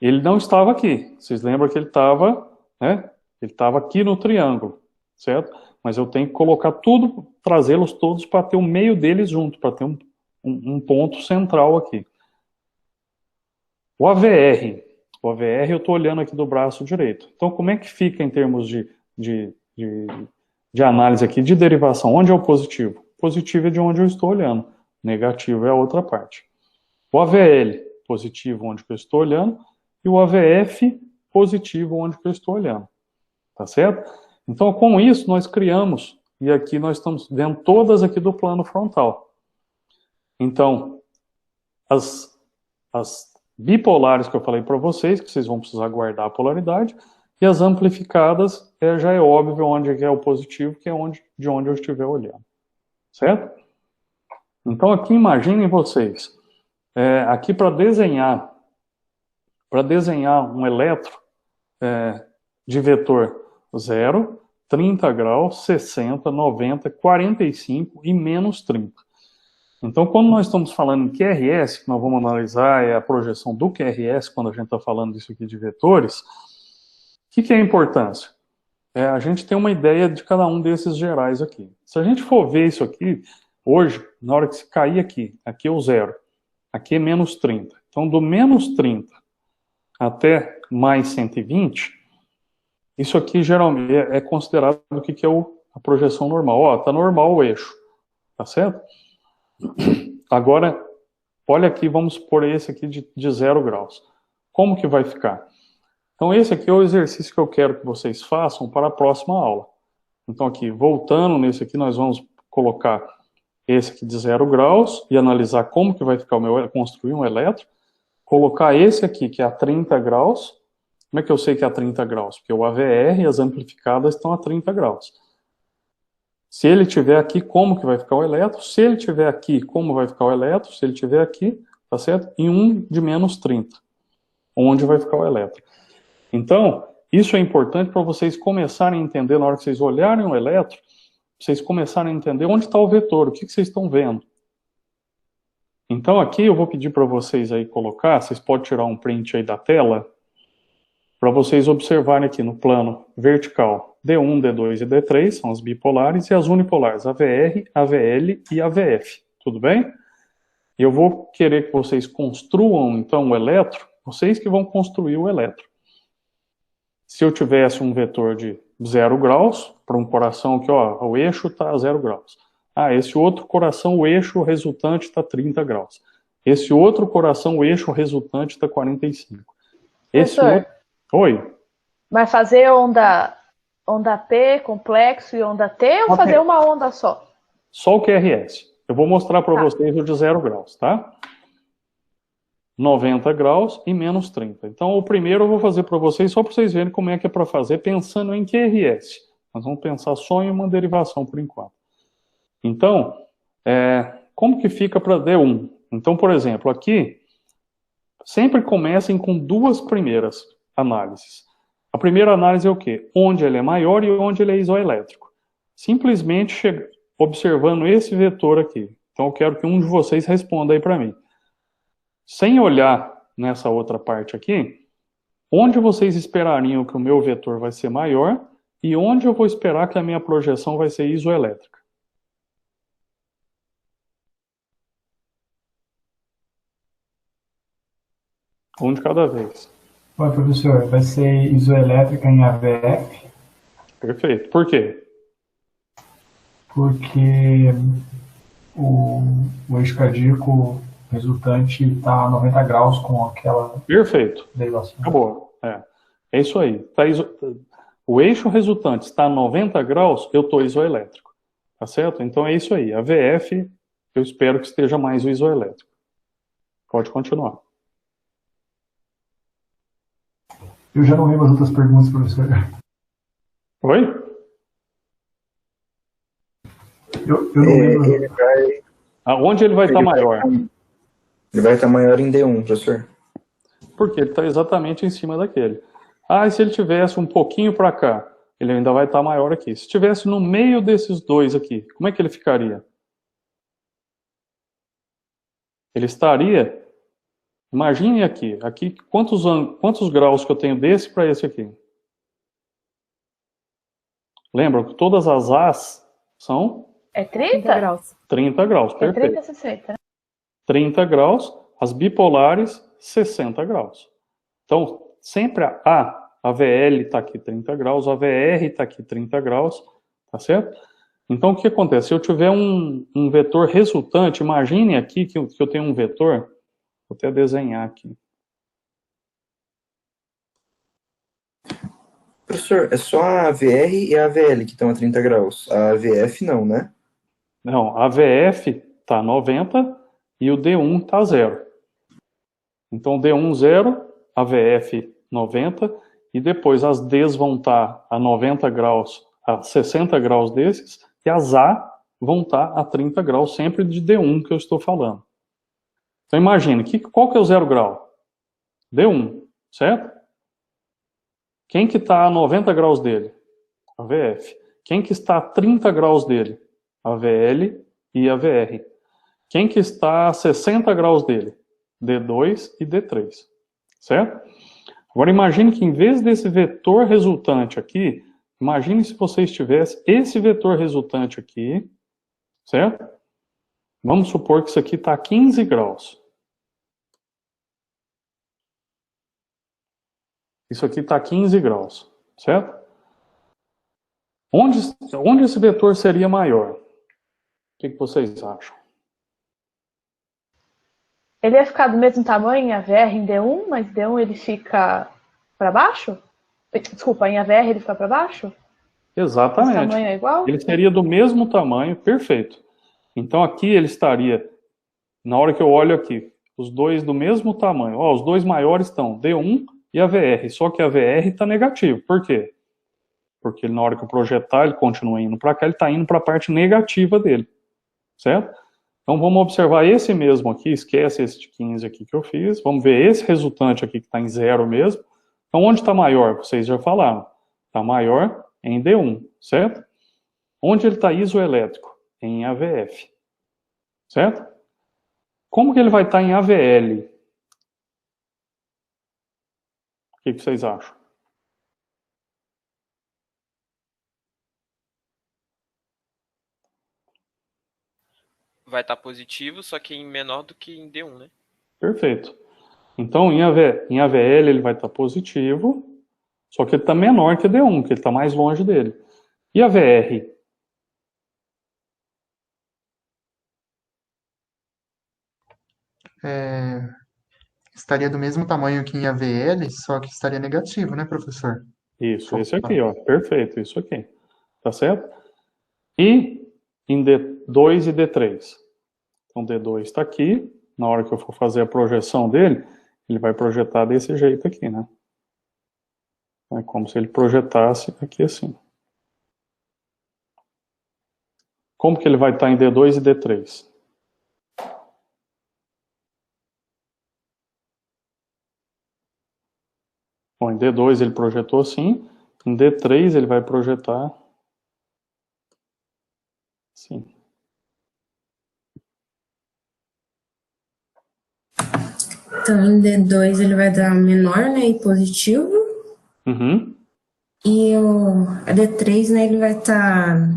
Ele não estava aqui. Vocês lembram que ele estava, né? Ele estava aqui no triângulo, certo? Mas eu tenho que colocar tudo, trazê-los todos para ter o meio deles junto, para ter um ponto central aqui. O AVR eu estou olhando aqui do braço direito. Então, como é que fica em termos de análise aqui, de derivação? Onde é o positivo? Positivo é de onde eu estou olhando. Negativo é a outra parte. O AVL, positivo onde eu estou olhando. E o AVF, positivo onde eu estou olhando. Tá certo? Então, com isso, nós criamos, e aqui nós estamos vendo todas aqui do plano frontal. Então, as bipolares que eu falei para vocês, que vocês vão precisar guardar a polaridade, e as amplificadas, já é óbvio onde é o positivo, que é de onde eu estiver olhando. Certo? Então, aqui imaginem vocês, aqui para desenhar um elétron de vetor 0, 30 graus, 60, 90, 45 e menos 30. Então, quando nós estamos falando em QRS, que nós vamos analisar a projeção do QRS, quando a gente está falando disso aqui de vetores, o que é a importância? A gente tem uma ideia de cada um desses gerais aqui. Se a gente for ver isso aqui, hoje, na hora que se cair aqui é o 0, aqui é menos 30. Então, do menos 30 até mais 120, isso aqui geralmente é considerado o que é a projeção normal. Ó, tá normal o eixo, tá certo? Agora, olha aqui, vamos pôr esse aqui de 0 graus. Como que vai ficar? Então, esse aqui é o exercício que eu quero que vocês façam para a próxima aula. Então, aqui, voltando nesse aqui, nós vamos colocar esse aqui de 0 graus e analisar como que vai ficar construir um elétron. Colocar esse aqui, que é a 30 graus. Como é que eu sei que é a 30 graus? Porque o AVR e as amplificadas estão a 30 graus. Se ele estiver aqui, como que vai ficar o elétron? Se ele estiver aqui, como vai ficar o elétron? Se ele estiver aqui, tá certo? E um de menos 30. Onde vai ficar o elétron? Então, isso é importante para vocês começarem a entender, na hora que vocês olharem o elétron, vocês começarem a entender onde está o vetor, o que vocês estão vendo. Então, aqui eu vou pedir para vocês aí colocar, vocês podem tirar um print aí da tela, para vocês observarem aqui no plano vertical, D1, D2 e D3, são as bipolares, e as unipolares, AVR, AVL e AVF, tudo bem? Eu vou querer que vocês construam, então, o elétron, vocês que vão construir o elétron. Se eu tivesse um vetor de 0 graus, para um coração que, ó, o eixo está a 0 graus. Esse outro coração, o eixo resultante está 30 graus. Esse outro coração, o eixo resultante está 45. Esse outro... Oi?
Vai fazer onda P, complexo e onda T, ou fazer uma onda só?
Só o QRS. Eu vou mostrar para vocês o de 0 graus, tá? 90 graus e menos 30. Então, o primeiro eu vou fazer para vocês, só para vocês verem como é que é para fazer, pensando em QRS. Nós vamos pensar só em uma derivação por enquanto. Então, como que fica para D1? Então, por exemplo, aqui, sempre comecem com duas primeiras análises. A primeira análise é o quê? Onde ele é maior e onde ele é isoelétrico. Simplesmente observando esse vetor aqui. Então eu quero que um de vocês responda aí para mim. Sem olhar nessa outra parte aqui, onde vocês esperariam que o meu vetor vai ser maior e onde eu vou esperar que a minha projeção vai ser isoelétrica? Um de cada vez.
Bom, professor, vai ser isoelétrica em AVF,
Perfeito. Por quê?
porque o eixo cardíaco resultante está a 90 graus com aquela
Perfeito.
derivação.
Acabou. É isso aí. O eixo resultante está a 90 graus, eu estou isoelétrico. Tá certo? Então é isso aí. A VF, eu espero que esteja mais o isoelétrico. Pode continuar.
Eu já não lembro as outras perguntas, professor.
Oi?
Eu não lembro.
Ele vai,
Aonde ele vai estar maior?
ele vai estar maior em D1, professor.
Porque ele está exatamente em cima daquele. Ah, e se ele tivesse um pouquinho para cá? Ele ainda vai estar maior aqui. Se estivesse no meio desses dois aqui, como é que ele ficaria? Ele estaria... Imagine aqui quantos graus que eu tenho desse para esse aqui? Lembram que todas as As são
É 30?
graus.
30 graus,
É
perfeito.
30, 60, né?
30 graus, as bipolares, 60 graus. Então, sempre a VL está aqui 30 graus, a VR está aqui 30 graus, tá certo? Então, o que acontece? Se eu tiver um vetor resultante, imagine aqui que eu tenho um vetor, vou até desenhar aqui.
Professor, é só a AVR e a AVL que estão a 30 graus. A AVF não, né?
Não, a VF está 90 e o D1 está 0. Então, D1 0, a VF 90, e depois as Ds vão estar a 90 graus, a 60 graus desses, e as A vão estar a 30 graus, sempre de D1 que eu estou falando. Então, imagine, qual que é o 0 grau? D1, certo? Quem que está a 90 graus dele? A VF. Quem que está a 30 graus dele? A VL e a VR. Quem que está a 60 graus dele? D2 e D3, certo? Agora imagine que em vez desse vetor resultante aqui, imagine se você tivesse esse vetor resultante aqui, certo? Vamos supor que isso aqui está a 15 graus. Isso aqui está a 15 graus, certo? Onde esse vetor seria maior? O que vocês acham?
Ele ia ficar do mesmo tamanho em AVR em D1, mas D1 ele fica para baixo? Desculpa, em AVR ele fica para baixo?
Exatamente.
Esse tamanho é igual?
Ele seria do mesmo tamanho, perfeito. Então aqui ele estaria, na hora que eu olho aqui, os dois do mesmo tamanho. Ó, os dois maiores estão D1 e a VR, só que a VR está negativo. Por quê? Porque na hora que eu projetar, ele continua indo para cá, ele está indo para a parte negativa dele, certo? Então vamos observar esse mesmo aqui, esquece esse de 15 aqui que eu fiz, vamos ver esse resultante aqui que está em 0 mesmo. Então onde está maior? Vocês já falaram. Está maior em D1, certo? Onde ele está isoelétrico? Em AVF, certo? Como que ele vai estar em AVL? O que vocês acham?
Vai estar positivo, só que em menor do que em D1, né?
Perfeito. Então, em AVL ele vai estar positivo, só que ele está menor que D1, que ele está mais longe dele. E a VR?
Estaria do mesmo tamanho que em AVL, só que estaria negativo, né, professor?
Isso, esse aqui, ó. Perfeito, isso aqui. Tá certo? E em D2 e D3. Então, D2 está aqui. Na hora que eu for fazer a projeção dele, ele vai projetar desse jeito aqui, né? É como se ele projetasse aqui assim. Como que ele vai estar em D2 e D3? Bom, em D2 ele projetou assim, em D3 ele vai projetar Sim.
Então, em D2 ele vai dar menor, né, e positivo.
Uhum.
E a D3, né, ele vai estar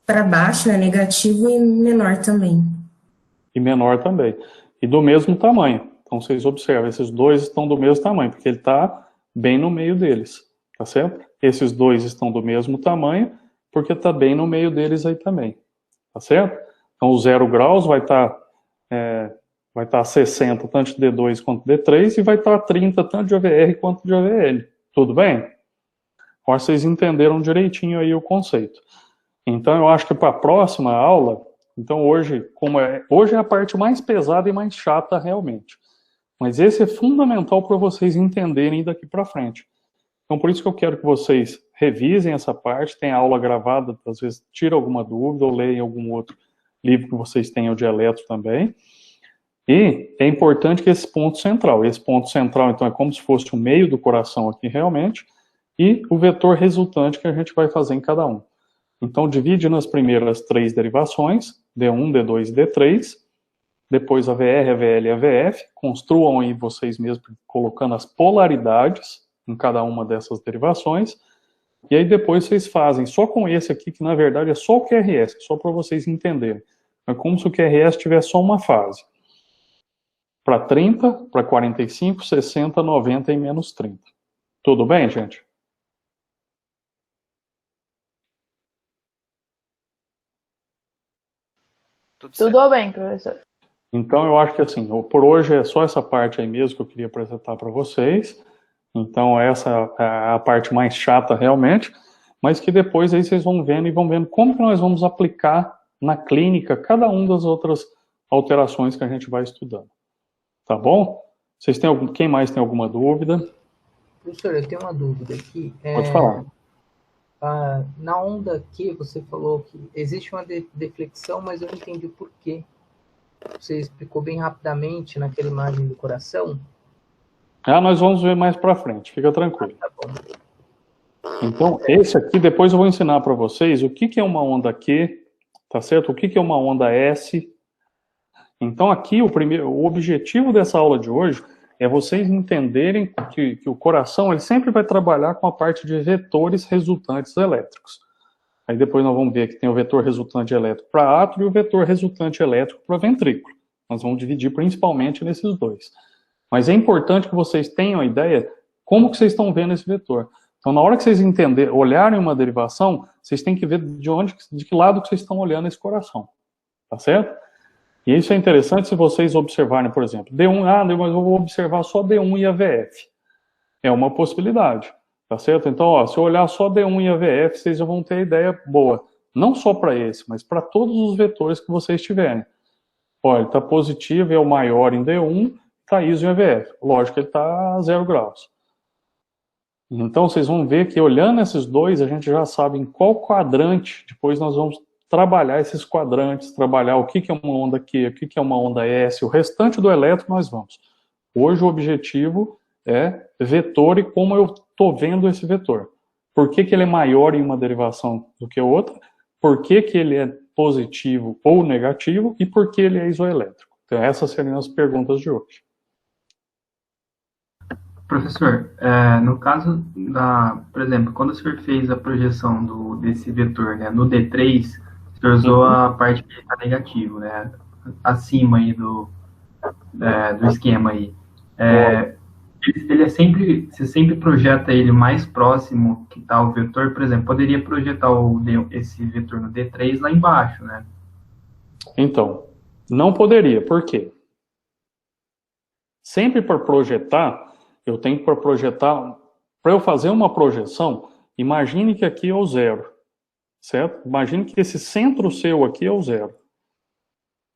para baixo, né, negativo e menor também.
E menor também. E do mesmo tamanho. Então, vocês observam, esses dois estão do mesmo tamanho, porque ele está bem no meio deles, tá certo? Esses dois estão do mesmo tamanho, porque está bem no meio deles aí também, tá certo? Então, o 0 graus vai estar vai estar 60 tanto de D2 quanto de D3 e vai estar 30 tanto de AVR quanto de AVL. Tudo bem? Agora vocês entenderam direitinho aí o conceito. Então, eu acho que para a próxima aula, então hoje é a parte mais pesada e mais chata realmente. Mas esse é fundamental para vocês entenderem daqui para frente. Então, por isso que eu quero que vocês revisem essa parte, tem aula gravada, às vezes tira alguma dúvida ou leiam algum outro livro que vocês tenham de eletro também. E é importante que esse ponto central, então, é como se fosse o meio do coração aqui realmente, e o vetor resultante que a gente vai fazer em cada um. Então, divide nas primeiras 3 derivações, D1, D2 e D3, depois AVR, AVL e AVF, construam aí vocês mesmos, colocando as polaridades em cada uma dessas derivações, e aí depois vocês fazem só com esse aqui, que na verdade é só o QRS, só para vocês entenderem. É como se o QRS tivesse só uma fase. Para 30, para 45, 60, 90 e menos 30. Tudo bem, gente?
Tudo bem, professor.
Então, eu acho que assim, por hoje é só essa parte aí mesmo que eu queria apresentar para vocês. Então, essa é a parte mais chata realmente, mas que depois aí vocês vão vendo e vão vendo como que nós vamos aplicar na clínica cada uma das outras alterações que a gente vai estudando. Tá bom? Vocês têm quem mais tem alguma dúvida?
Professor, eu tenho uma dúvida aqui.
Pode falar.
Na onda Q, você falou que existe uma deflexão, mas eu não entendi o porquê. Você explicou bem rapidamente naquela imagem do coração.
Nós vamos ver mais para frente, fica tranquilo.
Tá bom.
Então, esse aqui, depois eu vou ensinar para vocês o que é uma onda Q, tá certo? O que é uma onda S. Então, aqui, o objetivo dessa aula de hoje é vocês entenderem que o coração ele sempre vai trabalhar com a parte de vetores resultantes elétricos. Aí depois nós vamos ver que tem o vetor resultante elétrico para átrio e o vetor resultante elétrico para ventrículo. Nós vamos dividir principalmente nesses dois. Mas é importante que vocês tenham a ideia como que vocês estão vendo esse vetor. Então, na hora que vocês olharem uma derivação, vocês têm que ver de que lado que vocês estão olhando esse coração. Tá certo? E isso é interessante se vocês observarem, por exemplo, D1, mas eu vou observar só D1 e AVF. É uma possibilidade, tá certo? Então, se eu olhar só D1 e AVF, vocês já vão ter ideia boa. Não só para esse, mas para todos os vetores que vocês tiverem. Olha, está positivo, é o maior em D1, está ISO em AVF. Lógico que ele está a 0 graus. Então, vocês vão ver que olhando esses dois, a gente já sabe em qual quadrante, depois nós vamos trabalhar esses quadrantes, trabalhar o que é uma onda Q, o que é uma onda S, o restante do elétron nós vamos. Hoje o objetivo é vetor e como eu estou vendo esse vetor. Por que ele é maior em uma derivação do que a outra, por que ele é positivo ou negativo e por que ele é isoelétrico. Então essas seriam as perguntas de hoje.
Professor, no caso por exemplo, quando o senhor fez a projeção desse vetor, né, no D3, o senhor usou a parte que está negativo, né, acima aí do esquema aí. Você sempre projeta ele mais próximo que está o vetor, por exemplo, poderia projetar esse vetor no D3 lá embaixo, né?
Então, não poderia, por quê? Sempre para projetar, eu tenho que projetar, para eu fazer uma projeção, imagine que aqui é o 0, certo? Imagine que esse centro seu aqui é o 0.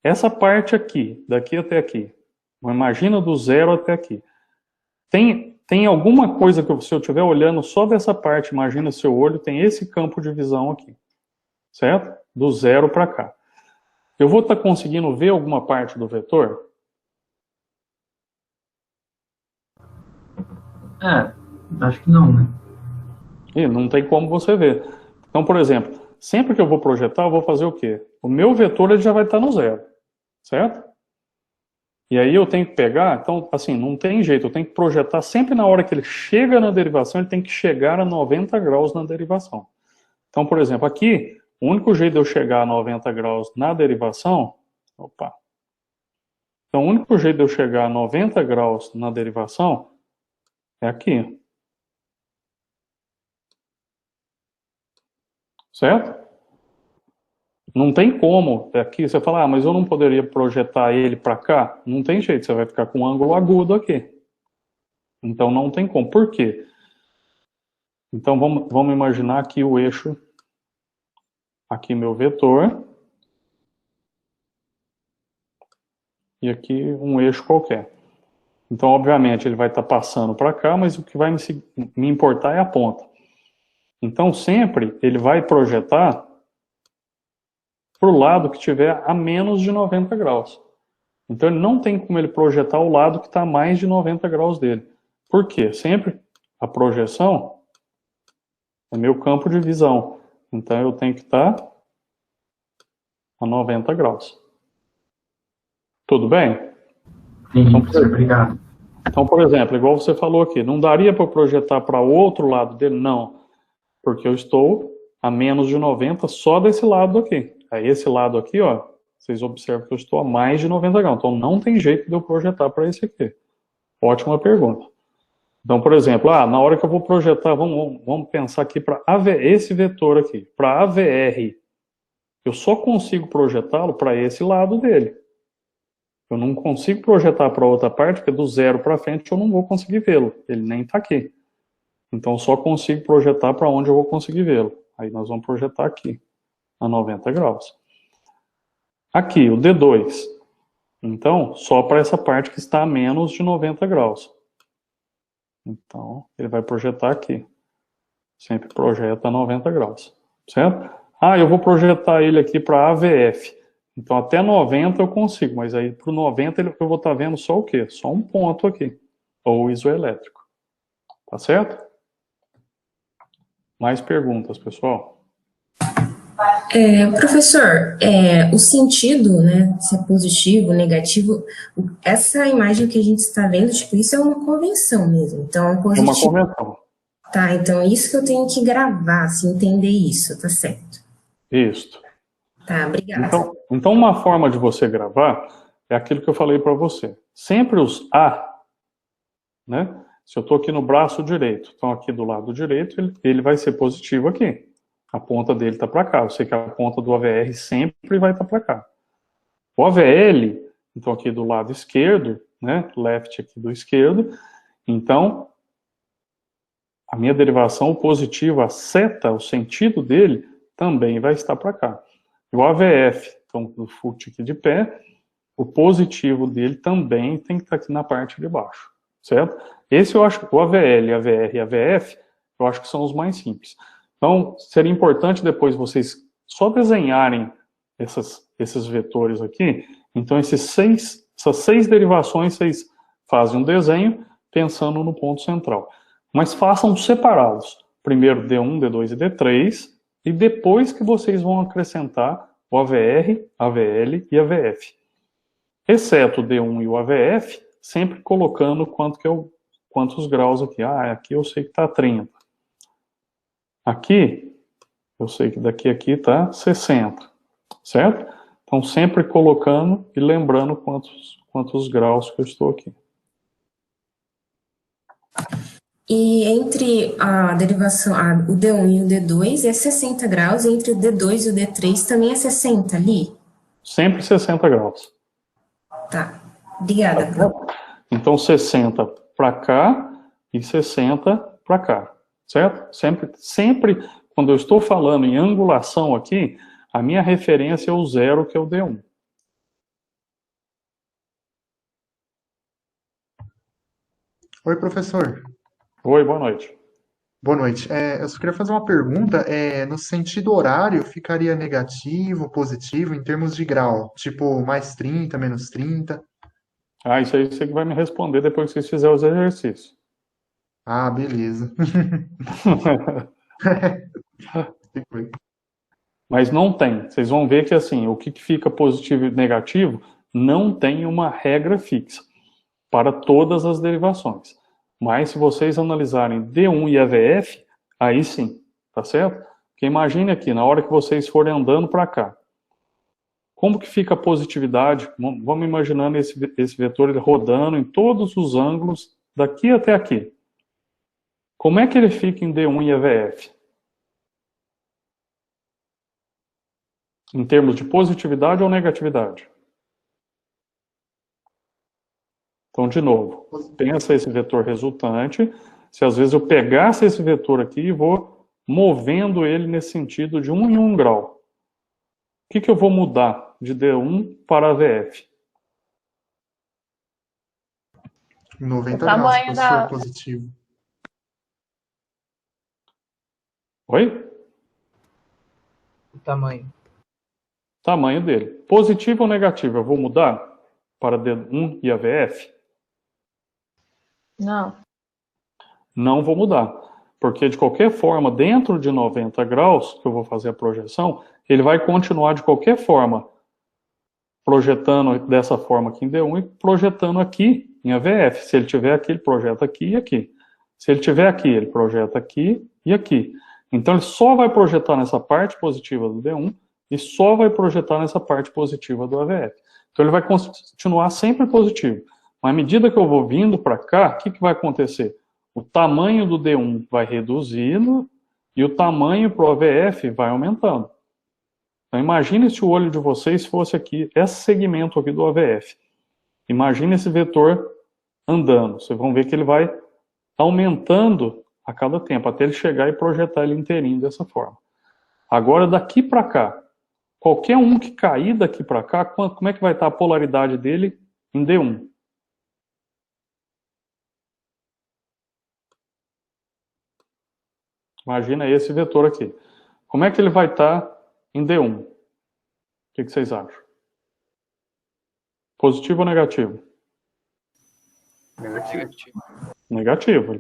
Essa parte aqui, daqui até aqui, imagina do 0 até aqui. Tem alguma coisa que se eu estiver olhando só dessa parte, imagina seu olho, tem esse campo de visão aqui, certo? Do 0 para cá. Eu vou estar conseguindo ver alguma parte do vetor?
Acho que não, né?
E não tem como você ver. Então, por exemplo, sempre que eu vou projetar, eu vou fazer o quê? O meu vetor ele já vai estar no zero, certo? E aí eu tenho que pegar, então, assim, não tem jeito, eu tenho que projetar sempre na hora que ele chega na derivação, ele tem que chegar a 90 graus na derivação. Então, por exemplo, aqui, o único jeito de eu chegar a 90 graus na derivação, então, o único jeito de eu chegar a 90 graus na derivação é aqui. Certo? Não tem como. Aqui você fala, mas eu não poderia projetar ele para cá? Não tem jeito, você vai ficar com um ângulo agudo aqui. Então não tem como. Por quê? Então vamos imaginar aqui o eixo, aqui meu vetor, e aqui um eixo qualquer. Então, obviamente, ele vai estar passando para cá, mas o que vai me importar é a ponta. Então, sempre ele vai projetar para o lado que tiver a menos de 90 graus. Então, ele não tem como ele projetar o lado que está a mais de 90 graus dele. Por quê? Sempre a projeção é meu campo de visão. Então, eu tenho que estar a 90 graus. Tudo bem?
Entendi, professor, obrigado.
Então, por exemplo, igual você falou aqui, não daria para projetar para o outro lado dele? Não, porque eu estou a menos de 90 só desse lado aqui. Aí esse lado aqui, ó, vocês observam que eu estou a mais de 90 graus. Então não tem jeito de eu projetar para esse aqui. Ótima pergunta. Então, por exemplo, na hora que eu vou projetar, vamos pensar aqui para esse vetor aqui, para AVR, eu só consigo projetá-lo para esse lado dele. Eu não consigo projetar para outra parte, porque do zero para frente eu não vou conseguir vê-lo. Ele nem está aqui. Então eu só consigo projetar para onde eu vou conseguir vê-lo. Aí nós vamos projetar aqui, a 90 graus. Aqui, o D2. Então, só para essa parte que está a menos de 90 graus. Então, ele vai projetar aqui. Sempre projeta a 90 graus. Certo? Eu vou projetar ele aqui para AVF. Então, até 90 eu consigo, mas aí para o 90 eu vou estar vendo só o quê? Só um ponto aqui, ou isoelétrico. Tá certo? Mais perguntas, pessoal?
Professor, o sentido, né, se é positivo, negativo, essa imagem que a gente está vendo, tipo, isso é uma convenção mesmo. Então, positivo.
É uma convenção.
Tá, então isso que eu tenho que gravar, assim, entender isso, tá certo?
Isso.
Tá, obrigada.
Então, uma forma de você gravar é aquilo que eu falei para você. Sempre os A, né? Se eu estou aqui no braço direito, então aqui do lado direito, ele vai ser positivo aqui. A ponta dele está para cá. Eu sei que a ponta do AVR sempre vai estar para cá. O AVL, então aqui do lado esquerdo, né? Left aqui do esquerdo. Então, a minha derivação, o positivo, a seta, o sentido dele, também vai estar para cá. E o AVF, então, do FUT aqui de pé, o positivo dele também tem que estar aqui na parte de baixo, certo? Esse eu acho que o AVL, AVR e AVF, eu acho que são os mais simples. Então, seria importante depois vocês só desenharem esses vetores aqui. Então, essas seis derivações, vocês fazem um desenho pensando no ponto central. Mas façam separados. Primeiro D1, D2 e D3, e depois que vocês vão acrescentar o AVR, AVL e AVF. Exceto o D1 e o AVF, sempre colocando quantos graus aqui. Aqui eu sei que está 30. Aqui, eu sei que daqui a aqui está 60. Certo? Então, sempre colocando e lembrando quantos graus que eu estou aqui.
E entre a derivação, o D1 e o D2 é 60 graus, e entre o D2 e o D3 também é 60 ali?
Sempre 60 graus.
Tá, obrigada.
Então, 60 para cá e 60 para cá, certo? Sempre, quando eu estou falando em angulação aqui, a minha referência é o zero, que é o D1.
Oi, professor.
Oi, boa noite.
Boa noite. Eu só queria fazer uma pergunta. No sentido horário, ficaria negativo, positivo, em termos de grau? Tipo, mais 30, menos 30?
Isso aí você que vai me responder depois que vocês fizerem os exercícios.
Beleza.
Mas não tem. Vocês vão ver que assim, o que fica positivo e negativo não tem uma regra fixa para todas as derivações. Mas se vocês analisarem D1 e AVF, aí sim, tá certo? Porque imagine aqui, na hora que vocês forem andando para cá, como que fica a positividade? Vamos imaginando esse vetor ele rodando em todos os ângulos daqui até aqui. Como é que ele fica em D1 e AVF? Em termos de positividade ou negatividade? Então, de novo, pensa esse vetor resultante. Se às vezes eu pegasse esse vetor aqui e vou movendo ele nesse sentido de 1 em 1 grau. O que eu vou mudar de D1 para AVF?
90
O tamanho
graus, se for
da-
positivo.
Oi?
O tamanho.
Tamanho dele. Positivo ou negativo? Eu vou mudar para D1 e AVF?
Não.
Não vou mudar. Porque, de qualquer forma, dentro de 90 graus, que eu vou fazer a projeção, ele vai continuar de qualquer forma, projetando dessa forma aqui em D1 e projetando aqui em AVF. Se ele tiver aqui, ele projeta aqui e aqui. Se ele tiver aqui, ele projeta aqui e aqui. Então, ele só vai projetar nessa parte positiva do D1 e só vai projetar nessa parte positiva do AVF. Então, ele vai continuar sempre positivo. Mas à medida que eu vou vindo para cá, o que vai acontecer? O tamanho do D1 vai reduzindo e o tamanho para o AVF vai aumentando. Então, imagine se o olho de vocês fosse aqui, esse segmento aqui do AVF. Imagine esse vetor andando. Vocês vão ver que ele vai aumentando a cada tempo, até ele chegar e projetar ele inteirinho dessa forma. Agora, daqui para cá, qualquer um que cair daqui para cá, como é que vai estar a polaridade dele em D1? Imagina esse vetor aqui. Como é que ele vai estar em D1? O que vocês acham? Positivo ou negativo?
Negativo.
Negativo.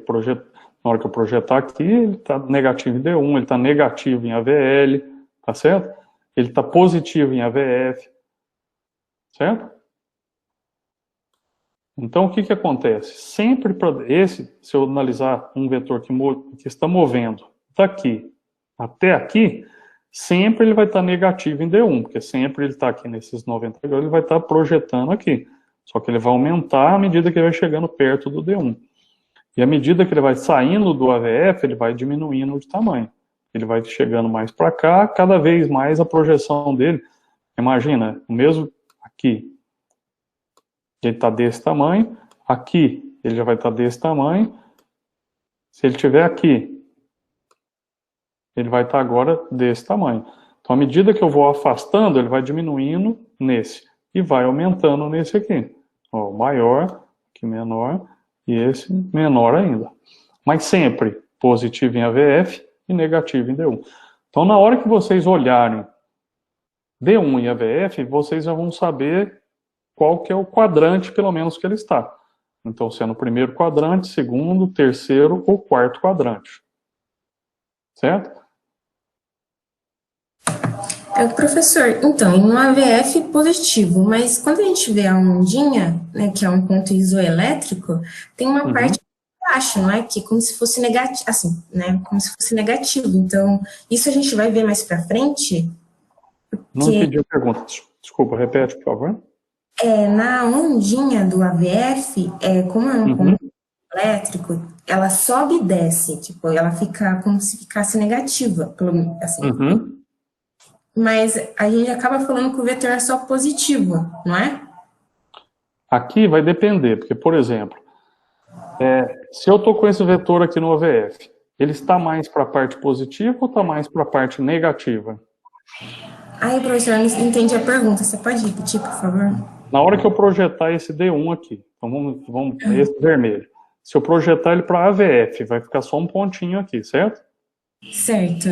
Na hora que eu projetar aqui, ele está negativo em D1, ele está negativo em AVL, tá certo? Ele está positivo em AVF, certo? Então, o que acontece? Sempre se eu analisar um vetor que está movendo daqui até aqui, sempre ele vai estar negativo em D1, porque sempre ele está aqui nesses 90 graus, ele vai estar projetando aqui. Só que ele vai aumentar à medida que ele vai chegando perto do D1. E à medida que ele vai saindo do AVF, ele vai diminuindo de tamanho. Ele vai chegando mais para cá, cada vez mais a projeção dele. Imagina, o mesmo aqui, ele está desse tamanho, aqui ele já vai estar desse tamanho. Se ele estiver aqui, ele vai estar agora desse tamanho. Então, à medida que eu vou afastando, ele vai diminuindo nesse e vai aumentando nesse aqui. Ó, maior, aqui menor, e esse menor ainda. Mas sempre positivo em AVF e negativo em D1. Então, na hora que vocês olharem D1 e AVF, vocês já vão saber qual que é o quadrante, pelo menos, que ele está. Então, se é no primeiro quadrante, segundo, terceiro ou quarto quadrante. Certo?
Professor, então, em um AVF positivo, mas quando a gente vê a ondinha, né, que é um ponto isoelétrico, tem uma parte baixa, não é? Que é como se fosse negativo, assim, né? Como se fosse negativo. Então, isso a gente vai ver mais para frente.
Não entendi a pergunta. Desculpa, repete, por favor.
Na ondinha do AVF, como é um ponto elétrico, ela sobe e desce, tipo, ela fica como se ficasse negativa, assim. Mas a gente acaba falando que o vetor é só positivo, não é?
Aqui vai depender, porque, por exemplo, se eu estou com esse vetor aqui no AVF, ele está mais para a parte positiva ou está mais para a parte negativa?
Ai, professor, eu não entendi a pergunta. Você pode repetir, por favor?
Na hora que eu projetar esse D1 aqui, então vamos esse vermelho. Se eu projetar ele para AVF, vai ficar só um pontinho aqui, certo?
Certo.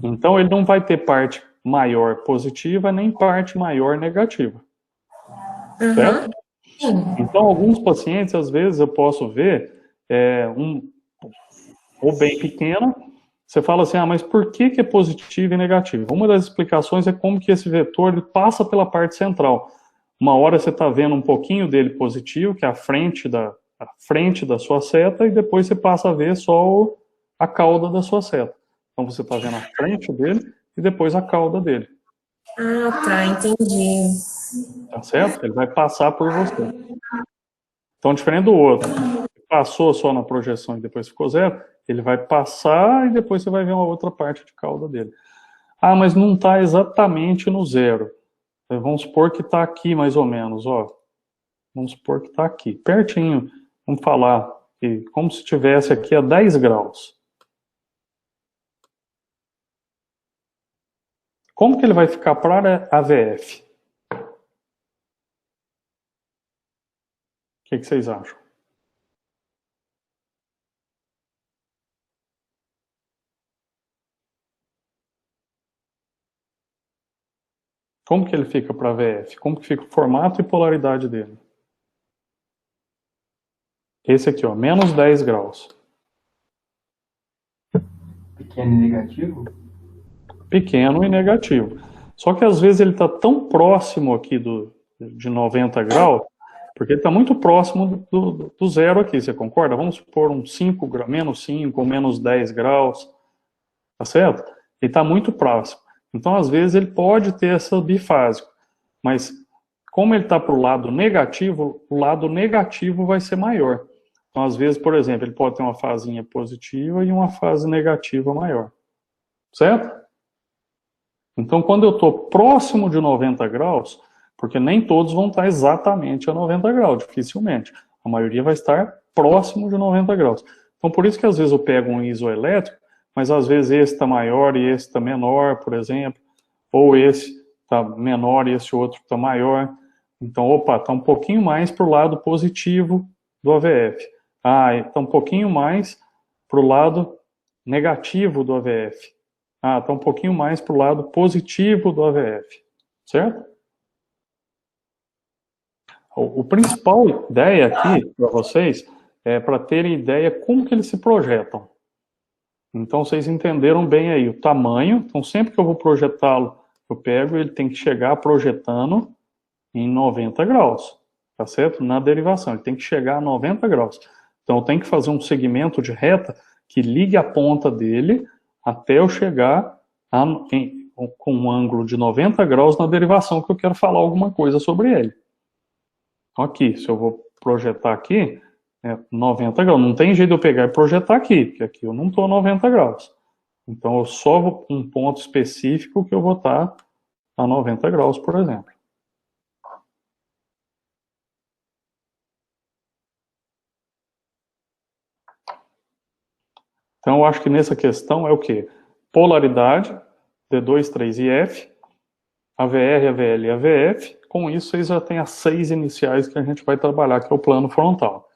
Então ele não vai ter parte maior positiva, nem parte maior negativa. Certo?
Sim.
Então, alguns pacientes, às vezes, eu posso ver ou bem pequena, Você fala assim, mas por que é positivo e negativo? Uma das explicações é como que esse vetor ele passa pela parte central. Uma hora você está vendo um pouquinho dele positivo, que é a frente da sua seta, e depois você passa a ver só a cauda da sua seta. Então você está vendo a frente dele e depois a cauda dele.
Ah, tá, entendi.
Tá certo? Ele vai passar por você. Então, diferente do outro, passou só na projeção e depois ficou zero, ele vai passar e depois você vai ver uma outra parte de cauda dele. Ah, mas não está exatamente no zero. Vamos supor que está aqui mais ou menos, ó. Vamos supor que está aqui, pertinho. Vamos falar que como se estivesse aqui a 10 graus. Como que ele vai ficar para a VF? O que vocês acham? Como que ele fica para a VF? Como que fica o formato e polaridade dele? Esse aqui, ó, menos 10 graus.
Pequeno e negativo?
Pequeno e negativo. Só que às vezes ele está tão próximo aqui de 90 graus, porque ele está muito próximo do zero aqui, você concorda? Vamos supor um 5, menos 5 ou menos 10 graus, tá certo? Ele está muito próximo. Então, às vezes, ele pode ter essa bifásico, mas como ele está para o lado negativo vai ser maior. Então, às vezes, por exemplo, ele pode ter uma fasinha positiva e uma fase negativa maior, certo? Então, quando eu estou próximo de 90 graus, porque nem todos vão estar exatamente a 90 graus, dificilmente. A maioria vai estar próximo de 90 graus. Então, por isso que às vezes eu pego um isoelétrico, mas às vezes esse está maior e esse está menor, por exemplo, ou esse está menor e esse outro está maior. Então, opa, está um pouquinho mais para o lado positivo do AVF. Ah, está um pouquinho mais para o lado negativo do AVF. Ah, está um pouquinho mais para o lado positivo do AVF, certo? O principal ideia aqui para vocês é para terem ideia como que eles se projetam. Então, vocês entenderam bem aí o tamanho. Então, sempre que eu vou projetá-lo, eu pego, ele tem que chegar projetando em 90 graus, tá certo? Na derivação, ele tem que chegar a 90 graus. Então, eu tenho que fazer um segmento de reta que ligue a ponta dele até eu chegar com um ângulo de 90 graus na derivação que eu quero falar alguma coisa sobre ele. Então, aqui, se eu vou projetar aqui, 90 graus. Não tem jeito de eu pegar e projetar aqui, porque aqui eu não estou a 90 graus. Então, eu só vou um ponto específico que eu vou estar a 90 graus, por exemplo. Então, eu acho que nessa questão é o quê? Polaridade, D2, 3 e F, AVR, AVL e AVF. Com isso, vocês já têm as 6 iniciais que a gente vai trabalhar, que é o plano frontal.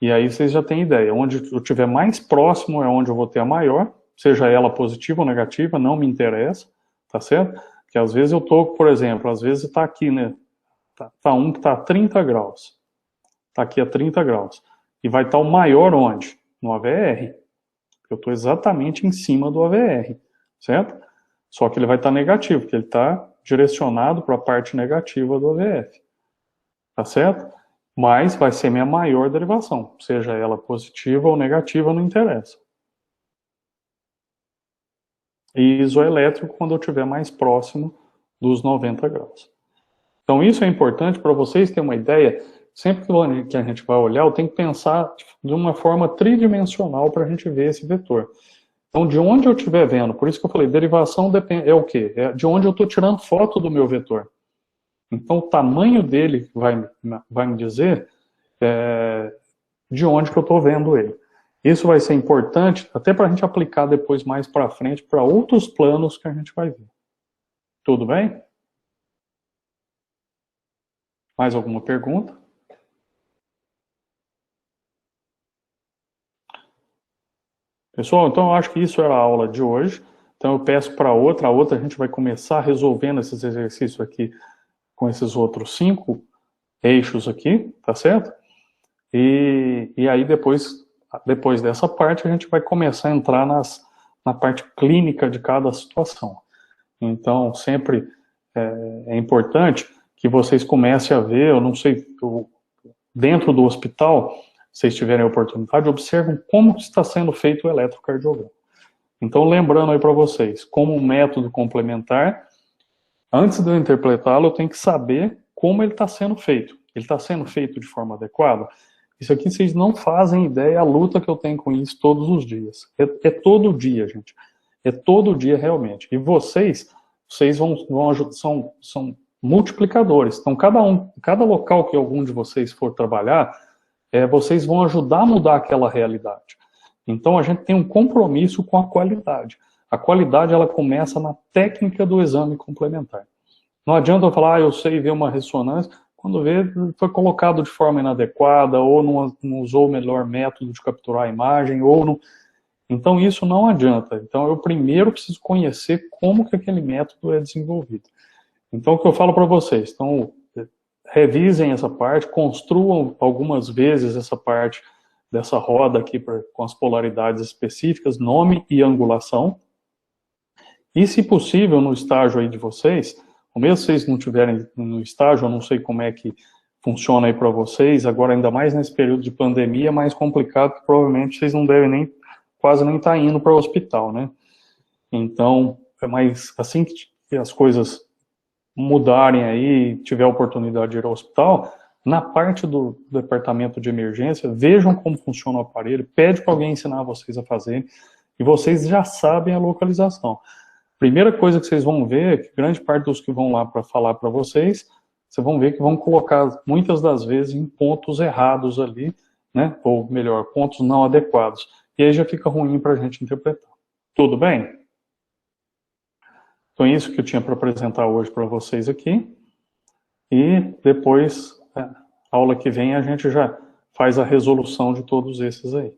E aí vocês já têm ideia. Onde eu estiver mais próximo é onde eu vou ter a maior, seja ela positiva ou negativa, não me interessa, tá certo? Porque às vezes eu estou, por exemplo, às vezes está aqui, né? Tá um que está a 30 graus. Está aqui a 30 graus. E vai estar o maior onde? No AVR. Eu estou exatamente em cima do AVR, certo? Só que ele vai estar negativo, porque ele está direcionado para a parte negativa do AVF. Tá certo? Mas vai ser minha maior derivação, seja ela positiva ou negativa, não interessa. E isoelétrico quando eu estiver mais próximo dos 90 graus. Então isso é importante para vocês terem uma ideia. Sempre que a gente vai olhar, eu tenho que pensar de uma forma tridimensional para a gente ver esse vetor. Então, de onde eu estiver vendo, por isso que eu falei, derivação é o quê? É de onde eu estou tirando foto do meu vetor. Então, o tamanho dele vai me dizer de onde que eu estou vendo ele. Isso vai ser importante até para a gente aplicar depois mais para frente para outros planos que a gente vai ver. Tudo bem? Mais alguma pergunta? Pessoal, então eu acho que isso era a aula de hoje. Então eu peço para a outra a gente vai começar resolvendo esses exercícios aqui com esses outros 5 eixos aqui, tá certo? E aí depois dessa parte a gente vai começar a entrar na parte clínica de cada situação. Então, sempre é importante que vocês comecem a ver, eu não sei, dentro do hospital, se vocês tiverem a oportunidade, observem como está sendo feito o eletrocardiograma. Então, lembrando aí para vocês, como um método complementar, antes de eu interpretá-lo, eu tenho que saber como ele está sendo feito. Ele está sendo feito de forma adequada? Isso aqui vocês não fazem ideia a luta que eu tenho com isso todos os dias. É todo dia, gente. É todo dia, realmente. E vocês vão ajudar, são multiplicadores. Então, cada local que algum de vocês for trabalhar, vocês vão ajudar a mudar aquela realidade. Então, a gente tem um compromisso com a qualidade. A qualidade, ela começa na técnica do exame complementar. Não adianta eu falar, eu sei ver uma ressonância, quando vê, foi colocado de forma inadequada, ou não usou o melhor método de capturar a imagem, ou não... Então, isso não adianta. Então, eu primeiro preciso conhecer como que aquele método é desenvolvido. Então, o que eu falo para vocês? Então, revisem essa parte, construam algumas vezes essa parte dessa roda aqui com as polaridades específicas, nome e angulação. E, se possível, no estágio aí de vocês, ou mesmo se vocês não estiverem no estágio, eu não sei como é que funciona aí para vocês, agora ainda mais nesse período de pandemia, é mais complicado, que provavelmente vocês não devem quase nem estar indo para o hospital, né? Então, mas assim que as coisas mudarem aí, tiver a oportunidade de ir ao hospital, na parte do departamento de emergência, vejam como funciona o aparelho, pede para alguém ensinar vocês a fazer, e vocês já sabem a localização. Primeira coisa que vocês vão ver é que grande parte dos que vão lá para falar para vocês, vocês vão ver que vão colocar muitas das vezes em pontos errados ali, né? Ou melhor, pontos não adequados. E aí já fica ruim para a gente interpretar. Tudo bem? Então, isso que eu tinha para apresentar hoje para vocês aqui. E depois, aula que vem, a gente já faz a resolução de todos esses aí.